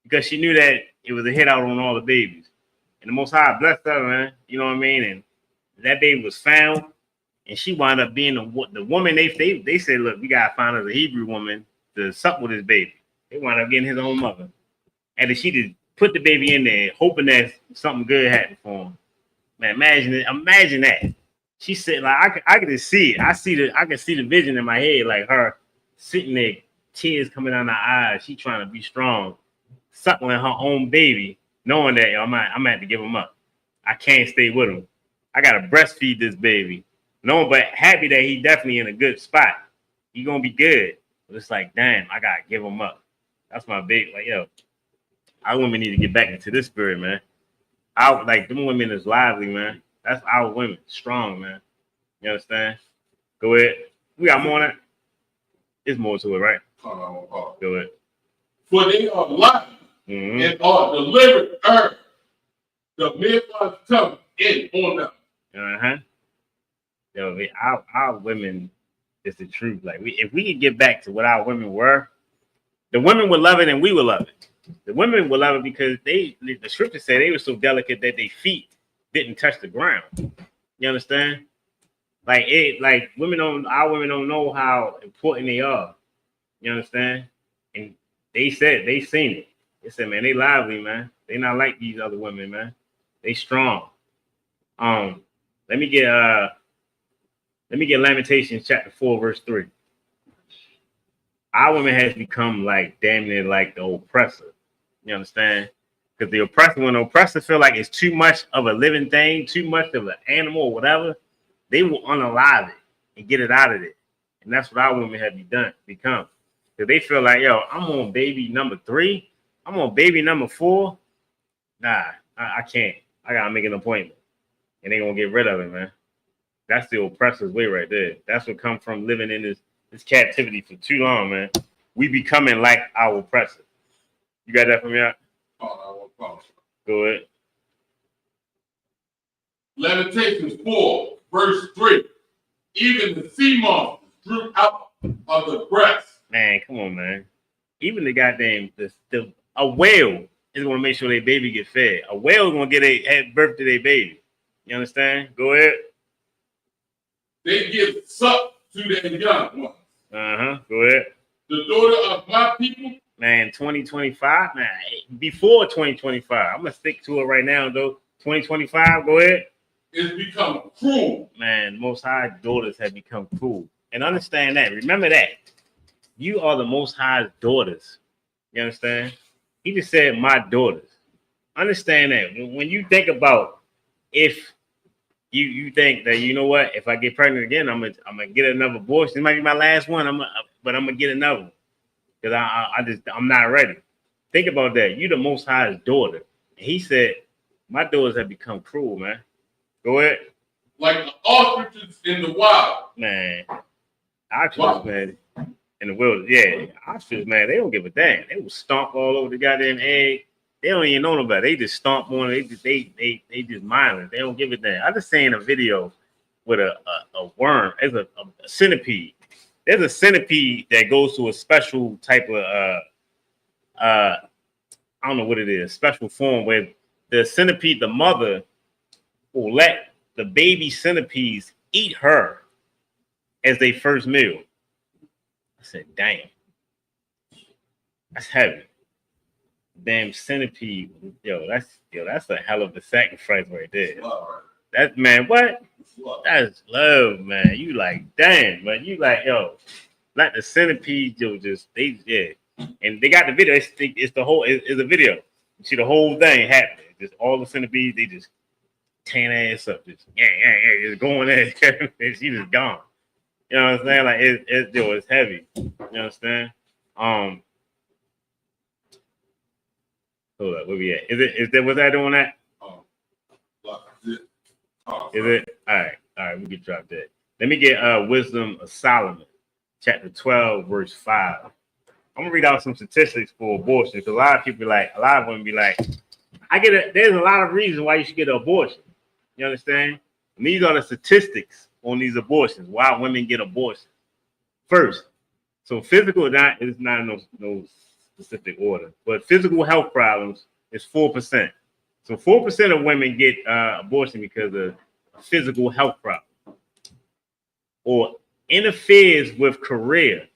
[SPEAKER 1] because she knew that it was a hit out on all the babies. And the Most High blessed her, man. You know what I mean? And that baby was found, and she wound up being the woman. They said, look, we gotta find us a Hebrew woman to suck with his baby. They wound up getting his own mother. and then she just put the baby in there, hoping that something good happened for him. Man, imagine that. She said, like, I could just see it. I can see the vision in my head, like her sitting there, tears coming down her eyes. She trying to be strong, suckling her own baby, knowing that I'm gonna have to give him up. I can't stay with him. I gotta breastfeed this baby. No, but happy that he definitely in a good spot. He gonna be good. But it's like, damn, I gotta give him up. That's my big, like, yo, our women need to get back into this spirit, man. Like, them women is lively, man. That's our women, strong, man. You understand? Go ahead. We got more on that. There's more to it, right? Go ahead.
[SPEAKER 2] For they are life and are delivered earth. The midwives come in on them.
[SPEAKER 1] Uh-huh. Yo, our women is the truth. Like, if we could get back to what our women were, the women would love it and we would love it. The women would love it because the scripture said they were so delicate that their feet didn't touch the ground. You understand? Like our women don't know how important they are. You understand? And they seen it. They said, man, they lively, man. They not like these other women, man. They strong. Let me get Lamentations chapter 4, verse 3. Our women has become like damn near like the oppressor. You understand? Because when the oppressor feel like it's too much of a living thing, too much of an animal or whatever, they will unalive it and get it out of it. And that's what our women have become. Because they feel like, yo, I'm on baby number 3. I'm on baby number 4. Nah, I can't. I gotta make an appointment. And they gonna get rid of it, man. That's the oppressor's way right there. That's what come from living in this captivity for too long, man. We becoming like our oppressor. You got that from me out? Go ahead.
[SPEAKER 2] Lamentations 4, verse 3. Even the sea monsters drew out of the breast.
[SPEAKER 1] Man, come on, man. Even the goddamn a whale is gonna make sure their baby get fed. A whale is gonna have birth to their baby. You understand? Go ahead.
[SPEAKER 2] They give suck to their young ones.
[SPEAKER 1] Go ahead.
[SPEAKER 2] The daughter of my people.
[SPEAKER 1] Man, 2025, man. Before 2025, I'm gonna stick to it right now, though. 2025, go ahead.
[SPEAKER 2] It's become cruel.
[SPEAKER 1] Man, Most High daughters have become cruel, and understand that. Remember that you are the Most High's daughters. You understand? He just said, "My daughters." Understand that when you think about if you think that, you know what, if I get pregnant again, I'm gonna get another abortion. It might be my last one. But I'm gonna get another one. Because I'm not ready. Think about that. You the Most High's daughter. And he said, my daughters have become cruel, man. Go ahead.
[SPEAKER 2] Like the ostriches in the wild.
[SPEAKER 1] Man. Ostriches, man. In the wilderness. Yeah. Ostriches, man, they don't give a damn. They will stomp all over the goddamn egg. They don't even know nobody. They just stomp on it. They just mindless. They don't give a damn. I just seen a video with a worm. It's a centipede. There's a centipede that goes to a special type of I don't know what it is, special form where the centipede, the mother, will let the baby centipedes eat her as their first meal. I said, damn. That's heavy. Damn centipede. That's a hell of a sacrifice right there. That, man, what? That's love, man. You like, damn, man. You like, yo, like the centipede, yo, and they got the video. It's a video. You see the whole thing happening. Just all the centipedes, they just tan ass up, just just going there. And she just gone. You know what I'm saying? Like it's heavy. You understand? Hold up, where we at? Was I doing that? Is it? All right, we can drop that. Let me get Wisdom of Solomon, chapter 12, verse 5. I'm gonna read out some statistics for abortion, because a lot of women be like, there's a lot of reasons why you should get an abortion. You understand? And these are the statistics on these abortions, why women get abortions. First, so physical is not no specific order, but physical health problems is 4%. So 4% of women get abortion because of a physical health problem, or interferes with career.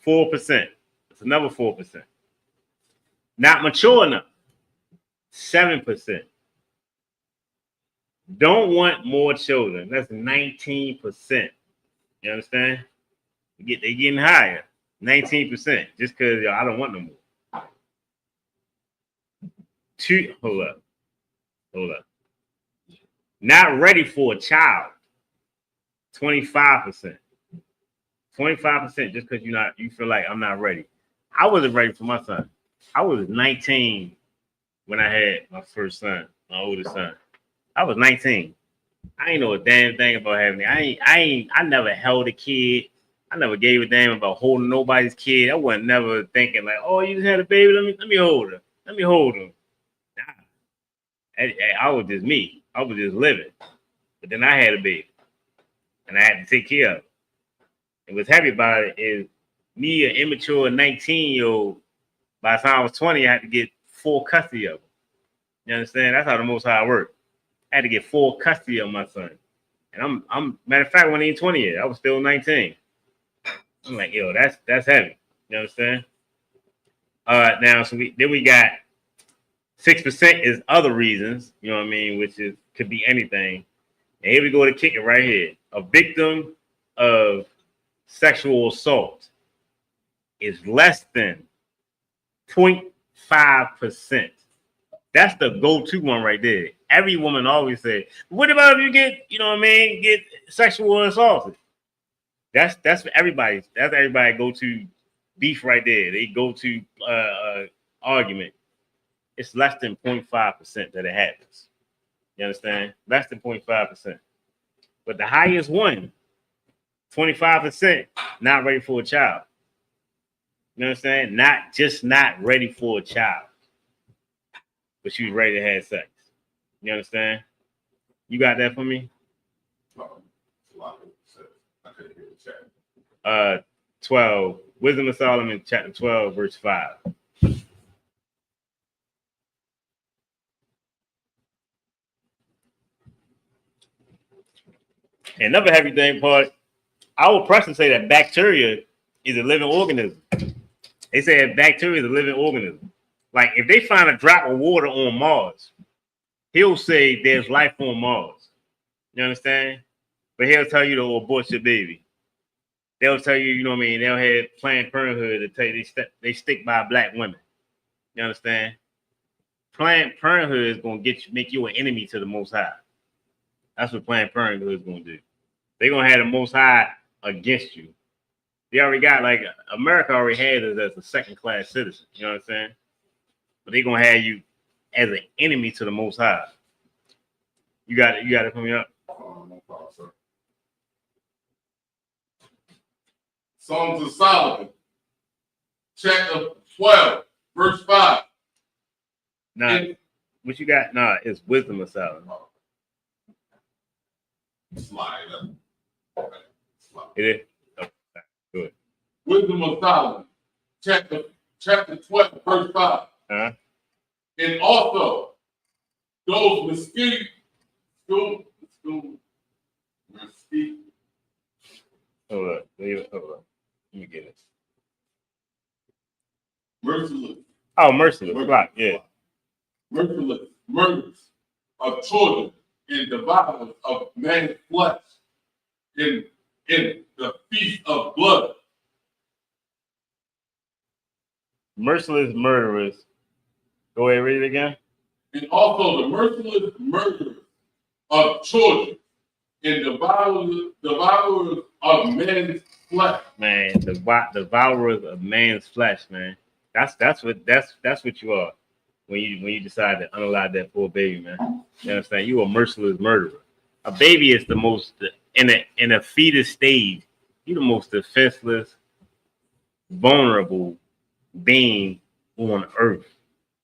[SPEAKER 1] 4%. It's another 4%. Not mature enough, 7%. Don't want more children, that's 19%. You understand? They're getting higher, 19%, just because I don't want no more. Hold up. Not ready for a child, 25%. 25% just because you feel like I'm not ready. I wasn't ready for my son. I was 19 when I had my first son, my oldest son. I was 19. I ain't know a damn thing about having it. I never held a kid. I never gave a damn about holding nobody's kid. I wasn't never thinking like, oh, you just had a baby. Let me hold her. Let me hold him. Nah. I was just me. I was just living. But then I had a baby. And I had to take care of it. And what's happy about it is me, an immature 19-year-old, by the time I was 20, I had to get full custody of him. You understand? That's how the Most High worked. I had to get full custody of my son. And I'm matter of fact, when he was 20 years, I was still 19. I'm like, yo, that's heavy. You understand? Now, so we got 6% is other reasons, you know what I mean, which could be anything. And here we go to kick it right here. A victim of sexual assault is less than 0.5%. That's the go-to one right there. Every woman always say, what about if you get sexual assaulted? That's for everybody. That's everybody go-to beef right there. They go-to argument. It's less than 0.5% that it happens. You understand? Less than 0.5%. But the highest one, 25%, not ready for a child. You understand? Not ready for a child. But she was ready to have sex. You understand? You got that for me?
[SPEAKER 2] I couldn't hear the chat.
[SPEAKER 1] 12. Wisdom of Solomon, chapter 12, verse 5. Another heavy thing part, our person say that bacteria is a living organism. They say that bacteria is a living organism. Like if they find a drop of water on Mars, he'll say there's life on Mars. You understand? But he'll tell you to abort your baby. They'll tell you, you know what I mean? They'll have Planned Parenthood to tell you they stick by black women. You understand? Planned Parenthood is gonna make you an enemy to the Most High. That's what Planned Parenthood is gonna do. They're gonna have the Most High against you. They already got America already had us as a second-class citizen. You know what I'm saying? But they're gonna have you as an enemy to the Most High. You got it coming up.
[SPEAKER 2] No problem, sir. Songs of Solomon, chapter 12, verse 5.
[SPEAKER 1] Nah, what you got? Nah, it's Wisdom of Solomon.
[SPEAKER 2] Slide up. Okay. Slide.
[SPEAKER 1] It is. Oh, good.
[SPEAKER 2] Wisdom of Solomon, chapter 12, verse 5.
[SPEAKER 1] Uh-huh.
[SPEAKER 2] And also, those mesquite,
[SPEAKER 1] Hold up. Let me get it.
[SPEAKER 2] merciless.
[SPEAKER 1] Oh, merciless. Right. Yeah.
[SPEAKER 2] Merciless murders of children and devourers of man's flesh in the feast of blood.
[SPEAKER 1] Merciless murderers. Go ahead, read it again.
[SPEAKER 2] And also the merciless murderers of children and devourers of man's flesh.
[SPEAKER 1] Man, the devourers of man's flesh, man. That's what you are when you decide to unalive that poor baby, man. You understand? You a merciless murderer. A baby is the most in a fetus stage. You're the most defenseless, vulnerable being on earth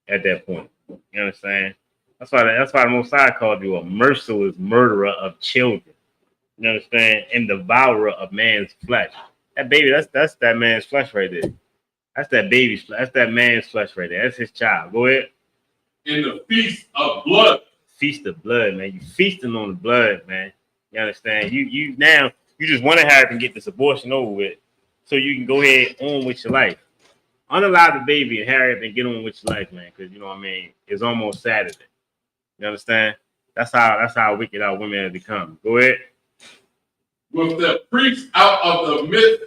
[SPEAKER 1] at that point. You understand? That's why the Most High called you a merciless murderer of children. You understand? And devourer of man's flesh. That baby, that's that man's flesh right there. That's that baby's flesh. That's that man's flesh right there. That's his child. Go ahead.
[SPEAKER 2] In the feast of blood.
[SPEAKER 1] Feast of blood, man. You feasting on the blood, man. You understand? You just want to hurry up and get this abortion over with, so you can go ahead on with your life. unalive the baby and hurry up and get on with your life, man. Because you know what I mean. It's almost Saturday. You understand? That's how wicked our women have become. Go ahead.
[SPEAKER 2] With the priest out of the midst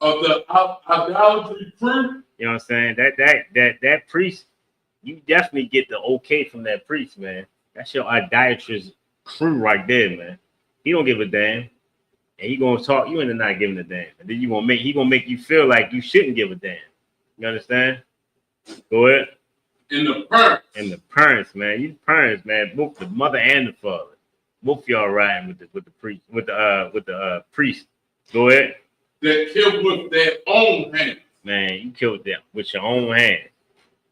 [SPEAKER 2] of the idolatry crew.
[SPEAKER 1] You know what I'm saying? That priest, you definitely get the okay from that priest, man. That's your idolatrous crew right there, man. He don't give a damn. And he gonna talk you into not giving a damn. And then he gonna make you feel like you shouldn't give a damn. You understand? Go ahead.
[SPEAKER 2] In the parents.
[SPEAKER 1] And the parents, man. You parents, man, both the mother and the father. Both of y'all riding with the priest, with the priest. Go ahead.
[SPEAKER 2] That killed with their own hands.
[SPEAKER 1] Man, you killed them with your own hand.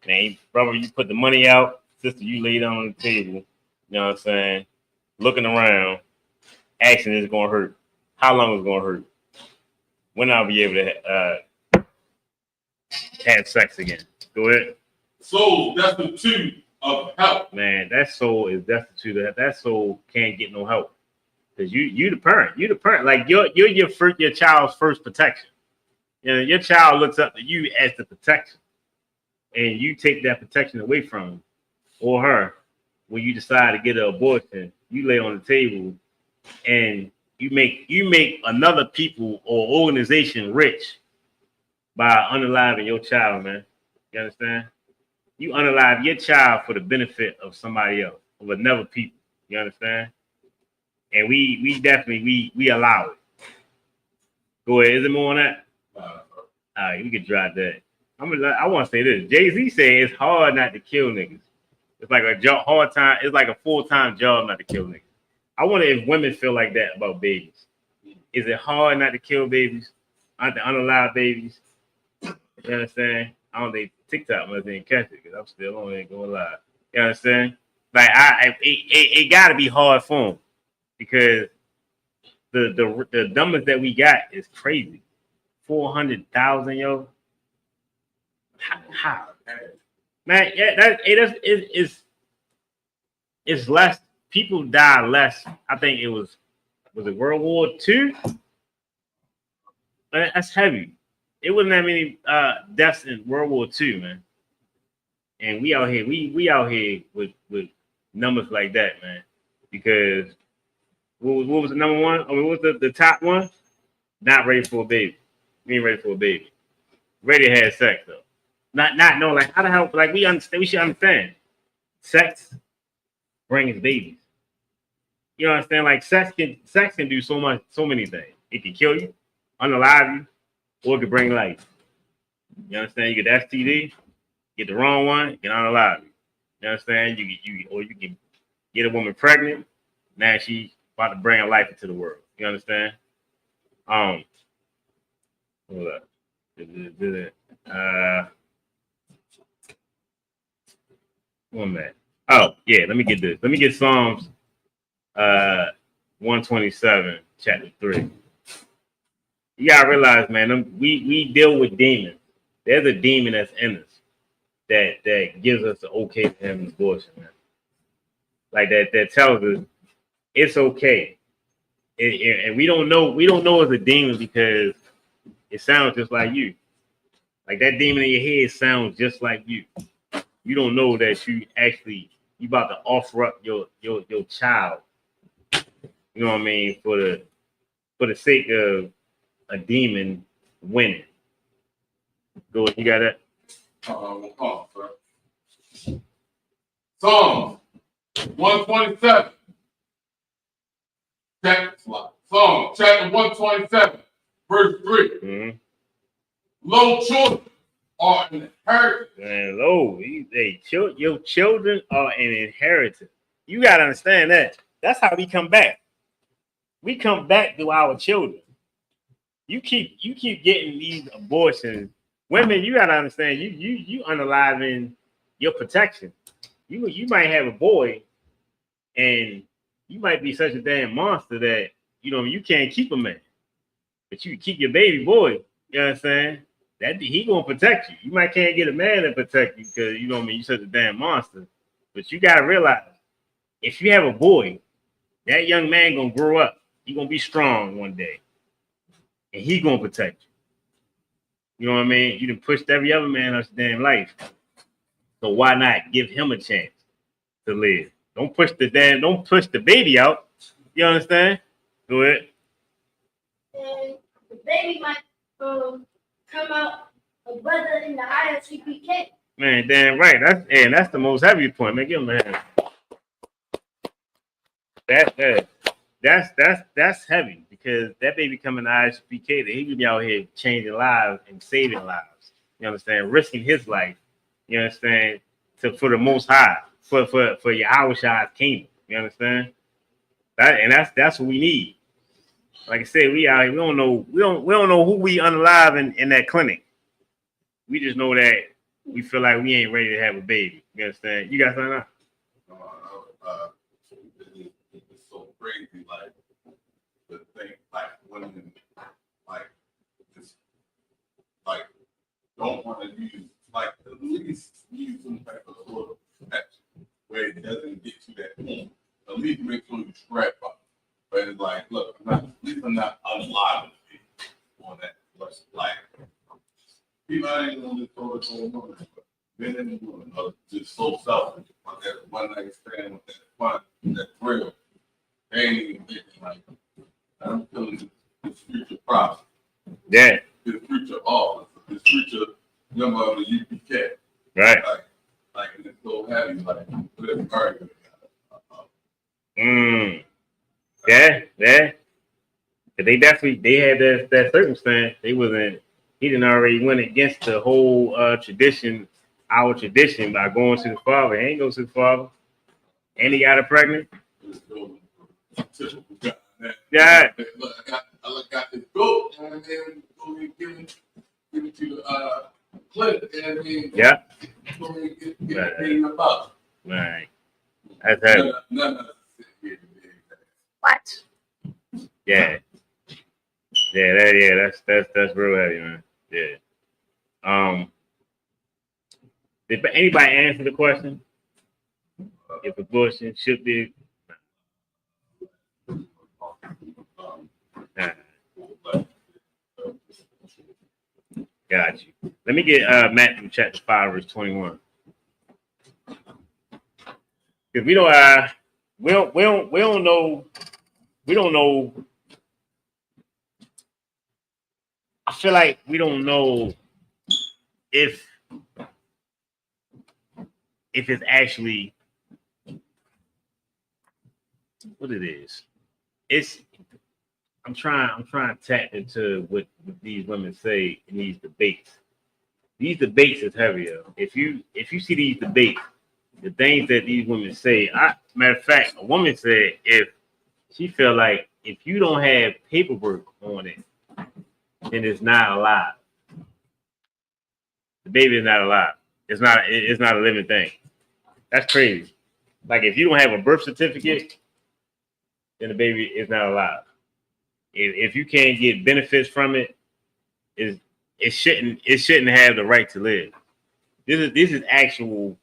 [SPEAKER 1] Man, brother, you put the money out. Sister, you lay down on the table. You know what I'm saying? Looking around. Action is going to hurt. How long is it going to hurt? When I'll be able to have sex again? Go ahead.
[SPEAKER 2] Souls destitute of help.
[SPEAKER 1] Man, that soul is destitute. That soul can't get no help. Because you the parent. You the parent. Like you're your child's first protection. You know, your child looks up to you as the protection. And you take that protection away from him or her when you decide to get an abortion. You lay on the table and you make another people or organization rich by unaliving your child, man. You understand? You unalive your child for the benefit of somebody else, of another people. You understand? And we definitely we allow it. Go ahead. Is there more on that? All right, we can drop that. I want to say this. Jay-Z said it's hard not to kill niggas. It's like hard time. It's like a full-time job not to kill niggas. I wonder if women feel like that about babies. Is it hard not to kill babies? Not to unalive babies? You understand? I don't think TikTok must didn't catch it because I'm still on it going live. You understand? Like it got to be hard for them because the numbers that we got is crazy. 400,000, yo. How? Man, yeah, it's less. People die less. I think it was it World War II? That's heavy. It wasn't that many deaths in World War II, man. And we out here, we out here with numbers like that, man. Because what was the number one? I mean, what was the top one? Not ready for a baby. We ain't ready for a baby. Ready to have sex though. Not know like how the hell like we should understand. Sex brings babies. You know what I'm saying? Like sex can do so many things. It can kill you, unalive you, or it can bring life. You understand? You get STD, get the wrong one, it can unalive you. You understand? You can get a woman pregnant. Now she's about to bring a life into the world. You understand? Hold up. One minute. Oh, yeah, let me get this. Let me get Psalms 127, chapter 3. You gotta realize, man, we deal with demons. There's a demon that's in us that gives us the okay to have an abortion, man. Like that tells us it's okay. And we don't know it's a demon because it sounds just like you. Like that demon in your head sounds just like you. You don't know that you about to offer up your child. You know what I mean? For the sake of a demon winning. Go, you got that?
[SPEAKER 2] Psalms 127. Psalm chapter 127, verse 3.
[SPEAKER 1] Mm-hmm.
[SPEAKER 2] Lo, children are an inheritance.
[SPEAKER 1] Man, your children are an inheritance. You gotta understand that. That's how we come back. We come back to our children. You keep getting these abortions. Women, you gotta understand. You unaliving your protection. You might have a boy, and you might be such a damn monster that you can't keep a man, but you can keep your baby boy. You know what I'm saying? That he gonna protect you. You might can't get a man to protect you because you're such a damn monster. But you gotta realize, if you have a boy, that young man gonna grow up. He gonna be strong one day, and he gonna protect You know what I mean? You done pushed every other man out your damn life. So why not give him a chance to live? Don't push the baby out. You understand? Go ahead.
[SPEAKER 3] And the baby might come out a brother in the ISUPK.
[SPEAKER 1] Man, damn right. That's the most heavy point. Man, give him a hand. That's heavy because that baby coming to ISPK, that he could be out here changing lives and saving lives. You understand? Risking his life. You understand? For the Most High, for Yahweh kingdom. You understand? That's what we need. Like I said, we out here. We don't know who we unalive in that clinic. We just know that we feel like we ain't ready to have a baby. You understand? You got something else?
[SPEAKER 2] It's so crazy, like the thing, like women, like just like don't want to use, like at least use some type of sort of protection where it doesn't get to that point. At least make sure you strap up. But it's like, look, at least I'm not unalive on that. Like, people ain't gonna just throw it to a woman, but men and women are just so selfish. But that one night stand with that fun, that thrill, they ain't even thinking like, I'm feeling this future problem,
[SPEAKER 1] Yeah.
[SPEAKER 2] this future office, this future member of the UPK.
[SPEAKER 1] Right.
[SPEAKER 2] Like it's so heavy, like, it's very good.
[SPEAKER 1] Yeah. They had that circumstance. He didn't already went against the whole tradition, our tradition, by going to the father. He ain't go to the father. And he got her pregnant. Yeah.
[SPEAKER 2] Look, I got this goat, and then we give it to the clinic, and then
[SPEAKER 1] Yeah.
[SPEAKER 2] get it about.
[SPEAKER 1] Right. That's heavy.
[SPEAKER 3] What?
[SPEAKER 1] Yeah. That's real heavy, man. Yeah. Did anybody answer the question? If abortion should be got you. Let me get Matthew chapter 5, verse 21. Because we don't know. I feel like we don't know if it's actually what it is. I'm trying to tap into what these women say in these debates. These debates is heavier. If you see these debates, the things that these women say. Matter of fact, a woman said if she feel like if you don't have paperwork on it, then it's not alive. The baby is not alive. It's not a living thing. That's crazy. Like if you don't have a birth certificate, then the baby is not alive. If you can't get benefits from it, it shouldn't have the right to live. These are actual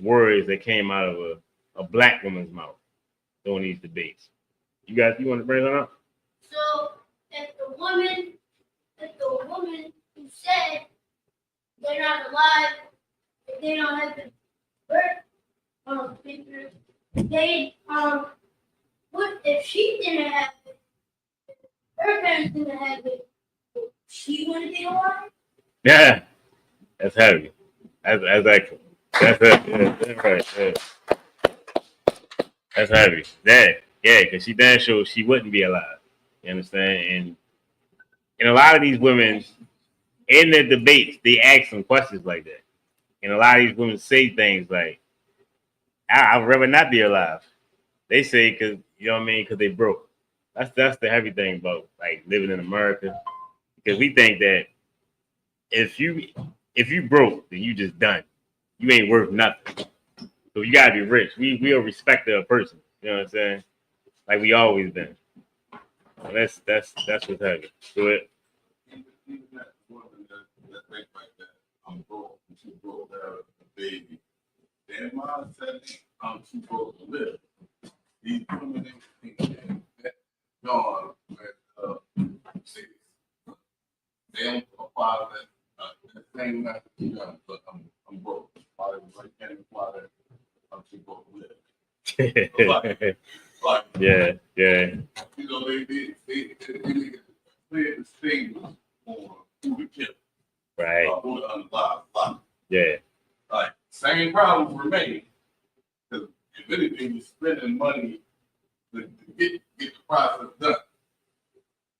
[SPEAKER 1] words that came out of a black woman's mouth during these debates. You want to bring that up?
[SPEAKER 3] So if the woman who said they're not alive, if they don't have the birth papers, what if she didn't have it? Her parents didn't have it. She wouldn't be alive.
[SPEAKER 1] Yeah, that's heavy. That's actually that's right. Yeah. That's heavy. Yeah, because she damn sure she wouldn't be alive. You understand? And a lot of these women in the debates, they ask some questions like that. And a lot of these women say things like, I'd rather not be alive. They say because you know what I mean, because they broke. That's the heavy thing about like living in America. Because we think that if you broke, then you just done. You ain't worth nothing. So you gotta be rich. We'll respect a person. You know what I'm saying? Like we always been. So that's what's heavy. Do it.
[SPEAKER 2] Even that woman that think like that, I'm broke, I'm too broke to have a baby. Their mindset, I'm too broke to live. These women think that gone at 6. they don't apply that same method to them, but I'm broke. Probably can't apply that. I'm too broke to live. Like,
[SPEAKER 1] yeah.
[SPEAKER 2] you know, they the stage on who to kill,
[SPEAKER 1] Right.
[SPEAKER 2] who to unalive.
[SPEAKER 1] Yeah.
[SPEAKER 2] Like, same problems remain. Because if anything, you're spending money to get the process done.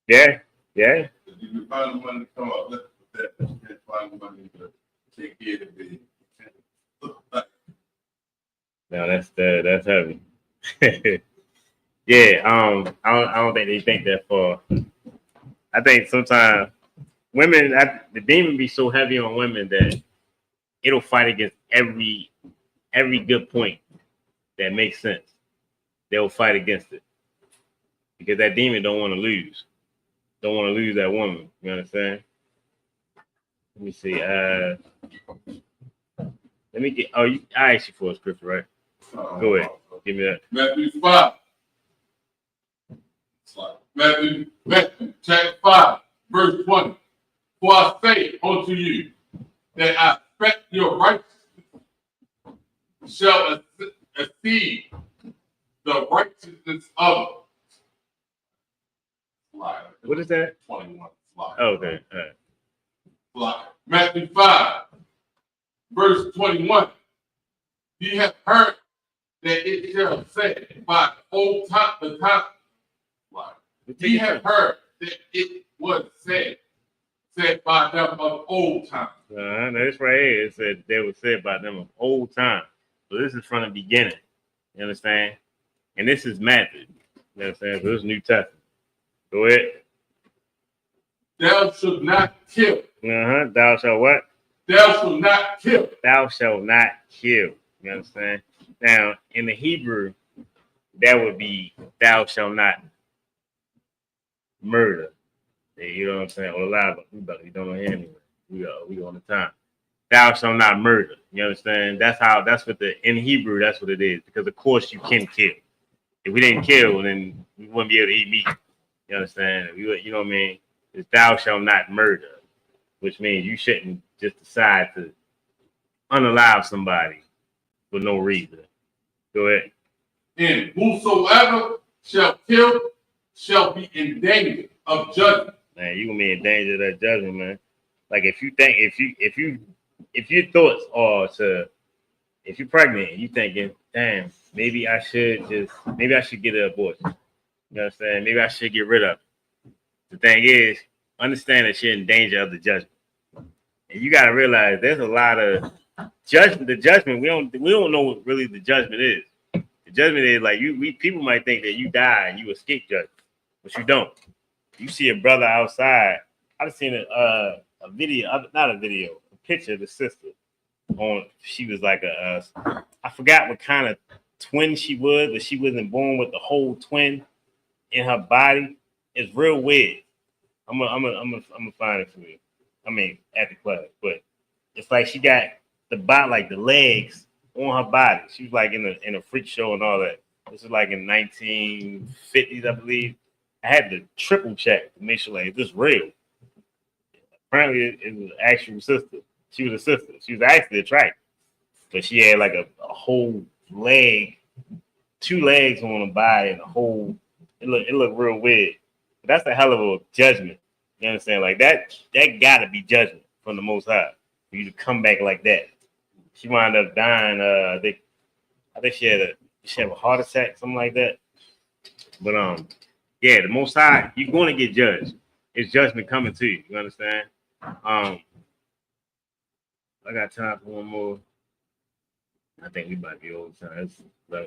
[SPEAKER 1] Yeah.
[SPEAKER 2] If you can find the money to come up with that, you can't find the money to take care of the
[SPEAKER 1] No, that's heavy. Yeah. I don't think they think that far. I think sometimes women, the demon be so heavy on women that it'll fight against every good point that makes sense. They'll fight against it because that demon don't want to lose. Don't want to lose that woman. You understand? Let me see. Let me get. I asked you for a scripture, right? Go ahead. Give me that.
[SPEAKER 2] Matthew 5. Matthew chapter 5, verse 20. For I say unto you that I expect your righteousness shall exceed the righteousness of.
[SPEAKER 1] What is that?
[SPEAKER 2] 21.
[SPEAKER 1] Oh, okay. All right.
[SPEAKER 2] Matthew 5, verse 21. Ye have heard that it shall say by old time, the time. Ye have heard that it was said by them of old time.
[SPEAKER 1] Now this right here, it said they were said by them of old time. So this is from the beginning. You understand? And this is Matthew. You understand? So this is New Testament. Go ahead.
[SPEAKER 2] Thou shalt not kill.
[SPEAKER 1] Thou shalt what?
[SPEAKER 2] Thou shalt not kill.
[SPEAKER 1] Thou shalt not kill. You understand? Now, in the Hebrew, that would be thou shalt not murder. You know what I'm saying? Or lie, but we don't know here anyway. We on the time. Thou shalt not murder. You understand? That's what in Hebrew, that's what it is. Because of course you can kill. If we didn't kill, then we wouldn't be able to eat meat. You understand? You know what I mean? It's thou shalt not murder, which means you shouldn't just decide to unalive somebody for no reason. Go ahead.
[SPEAKER 2] And whosoever shall kill shall be in danger of judgment.
[SPEAKER 1] Man, you gonna be in danger of that judgment, man. Like if your thoughts are to, if you're pregnant and you thinking, damn, maybe I should get an abortion. You understand? Maybe I should get rid of it. The thing is, understand that you're in danger of the judgment. And you gotta realize there's a lot of judgment. The judgment, we don't know what really the judgment is. The judgment is like people might think that you die and you escape judgment, but you don't. You see a brother outside. I've seen a video, not a video, a picture of the sister. She was like I forgot what kind of twin she was, but she wasn't born with the whole twin in her body. It's real weird. I'm gonna find it for you. I mean, at the class, but it's like she got the legs on her body. She was like in a freak show and all that. This is like in 1950s, I believe. I had to triple check to make sure like, is this real? Apparently, it was an actual sister. She was a sister. She was actually attractive, but she had like a whole leg, 2 legs on her body, and a whole. It looked real weird. But that's a hell of a judgment. You understand? Like that gotta be judgment from the Most High for you to come back like that. She wound up dying. I think she had a heart attack, something like that. But yeah, the Most High, you're going to get judged. It's judgment coming to you. You understand? I got time for one more. I think we might be over time. All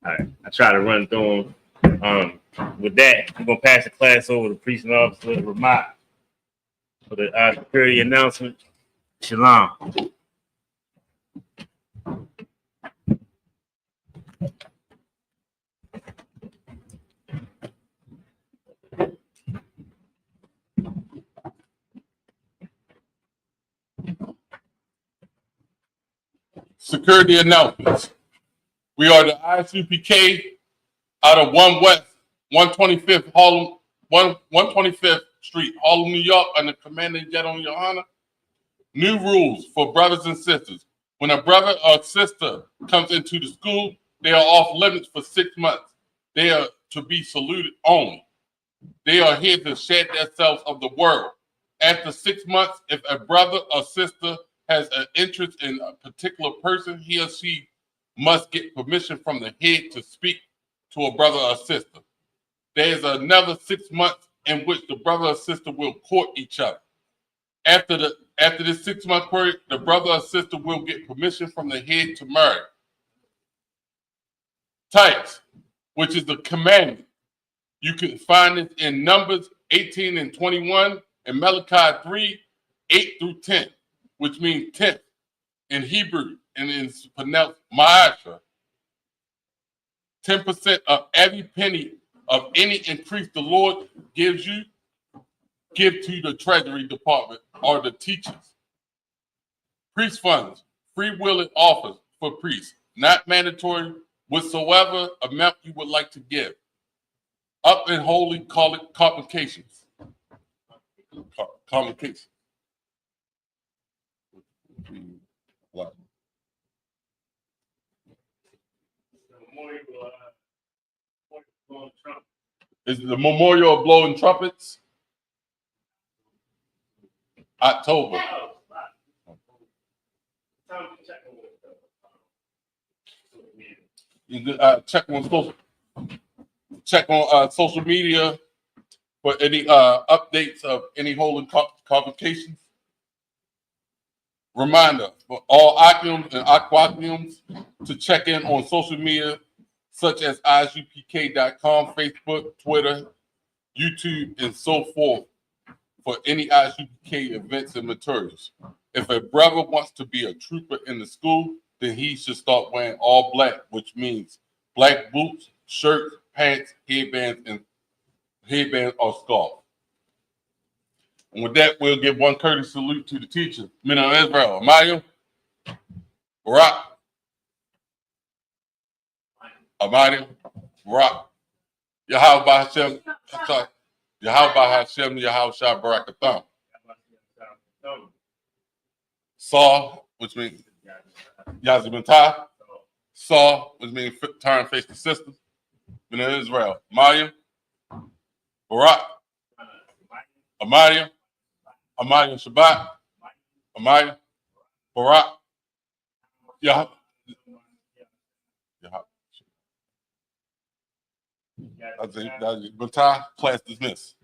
[SPEAKER 1] right, I try to run through them. With that, we're gonna pass the class over to Priest and Officer Ramat for the security announcement. Shalom.
[SPEAKER 2] Security announcements. We are the ISUPK out of 1 West, 125th Harlem, 125th
[SPEAKER 4] Street, Harlem, New York, under Commander General Yohana. New rules for brothers and sisters. When a brother or sister comes into the school, they are off limits for 6 months. They are to be saluted only. They are here to shed themselves of the world. After 6 months, if a brother or sister has an interest in a particular person, he or she must get permission from the head to speak to a brother or sister. There is another 6 months in which the brother or sister will court each other. After this 6 month period, the brother or sister will get permission from the head to marry. Types, which is the commandment. You can find it in Numbers 18 and 21 and Malachi 3, 8 through 10, which means 10th in Hebrew, and it's pronounced Ma'asha. 10% of every penny of any increase the Lord gives you, give to the Treasury Department or the teachers. Priest funds, free will offers for priests, not mandatory whatsoever amount you would like to give. Up and holy convocations. Convocations. Is the memorial of blowing trumpets? October. You can check on social media for any updates of any holy convocations. Reminder for all Occulums and Aquaculums to check in on social media such as ISUPK.com, Facebook, Twitter, YouTube, and so forth for any ISUPK events and materials. If a brother wants to be a trooper in the school, then he should start wearing all black, which means black boots, shirts, pants, headbands or scarf. And with that, we'll give one courteous salute to the teacher, men of Israel, Amaya, Barak, Amaya, Barak, Yahweh Hashem, Yahweh Hashem, Yahweh Shah Barakatham. Saw, which means Yazimantah. Saw, which means turn face the sisters. Men of Israel, Maya, Barak, Amaya, Amaya Shabbat, Amaya, Barak, Yahweh. That's Class dismissed.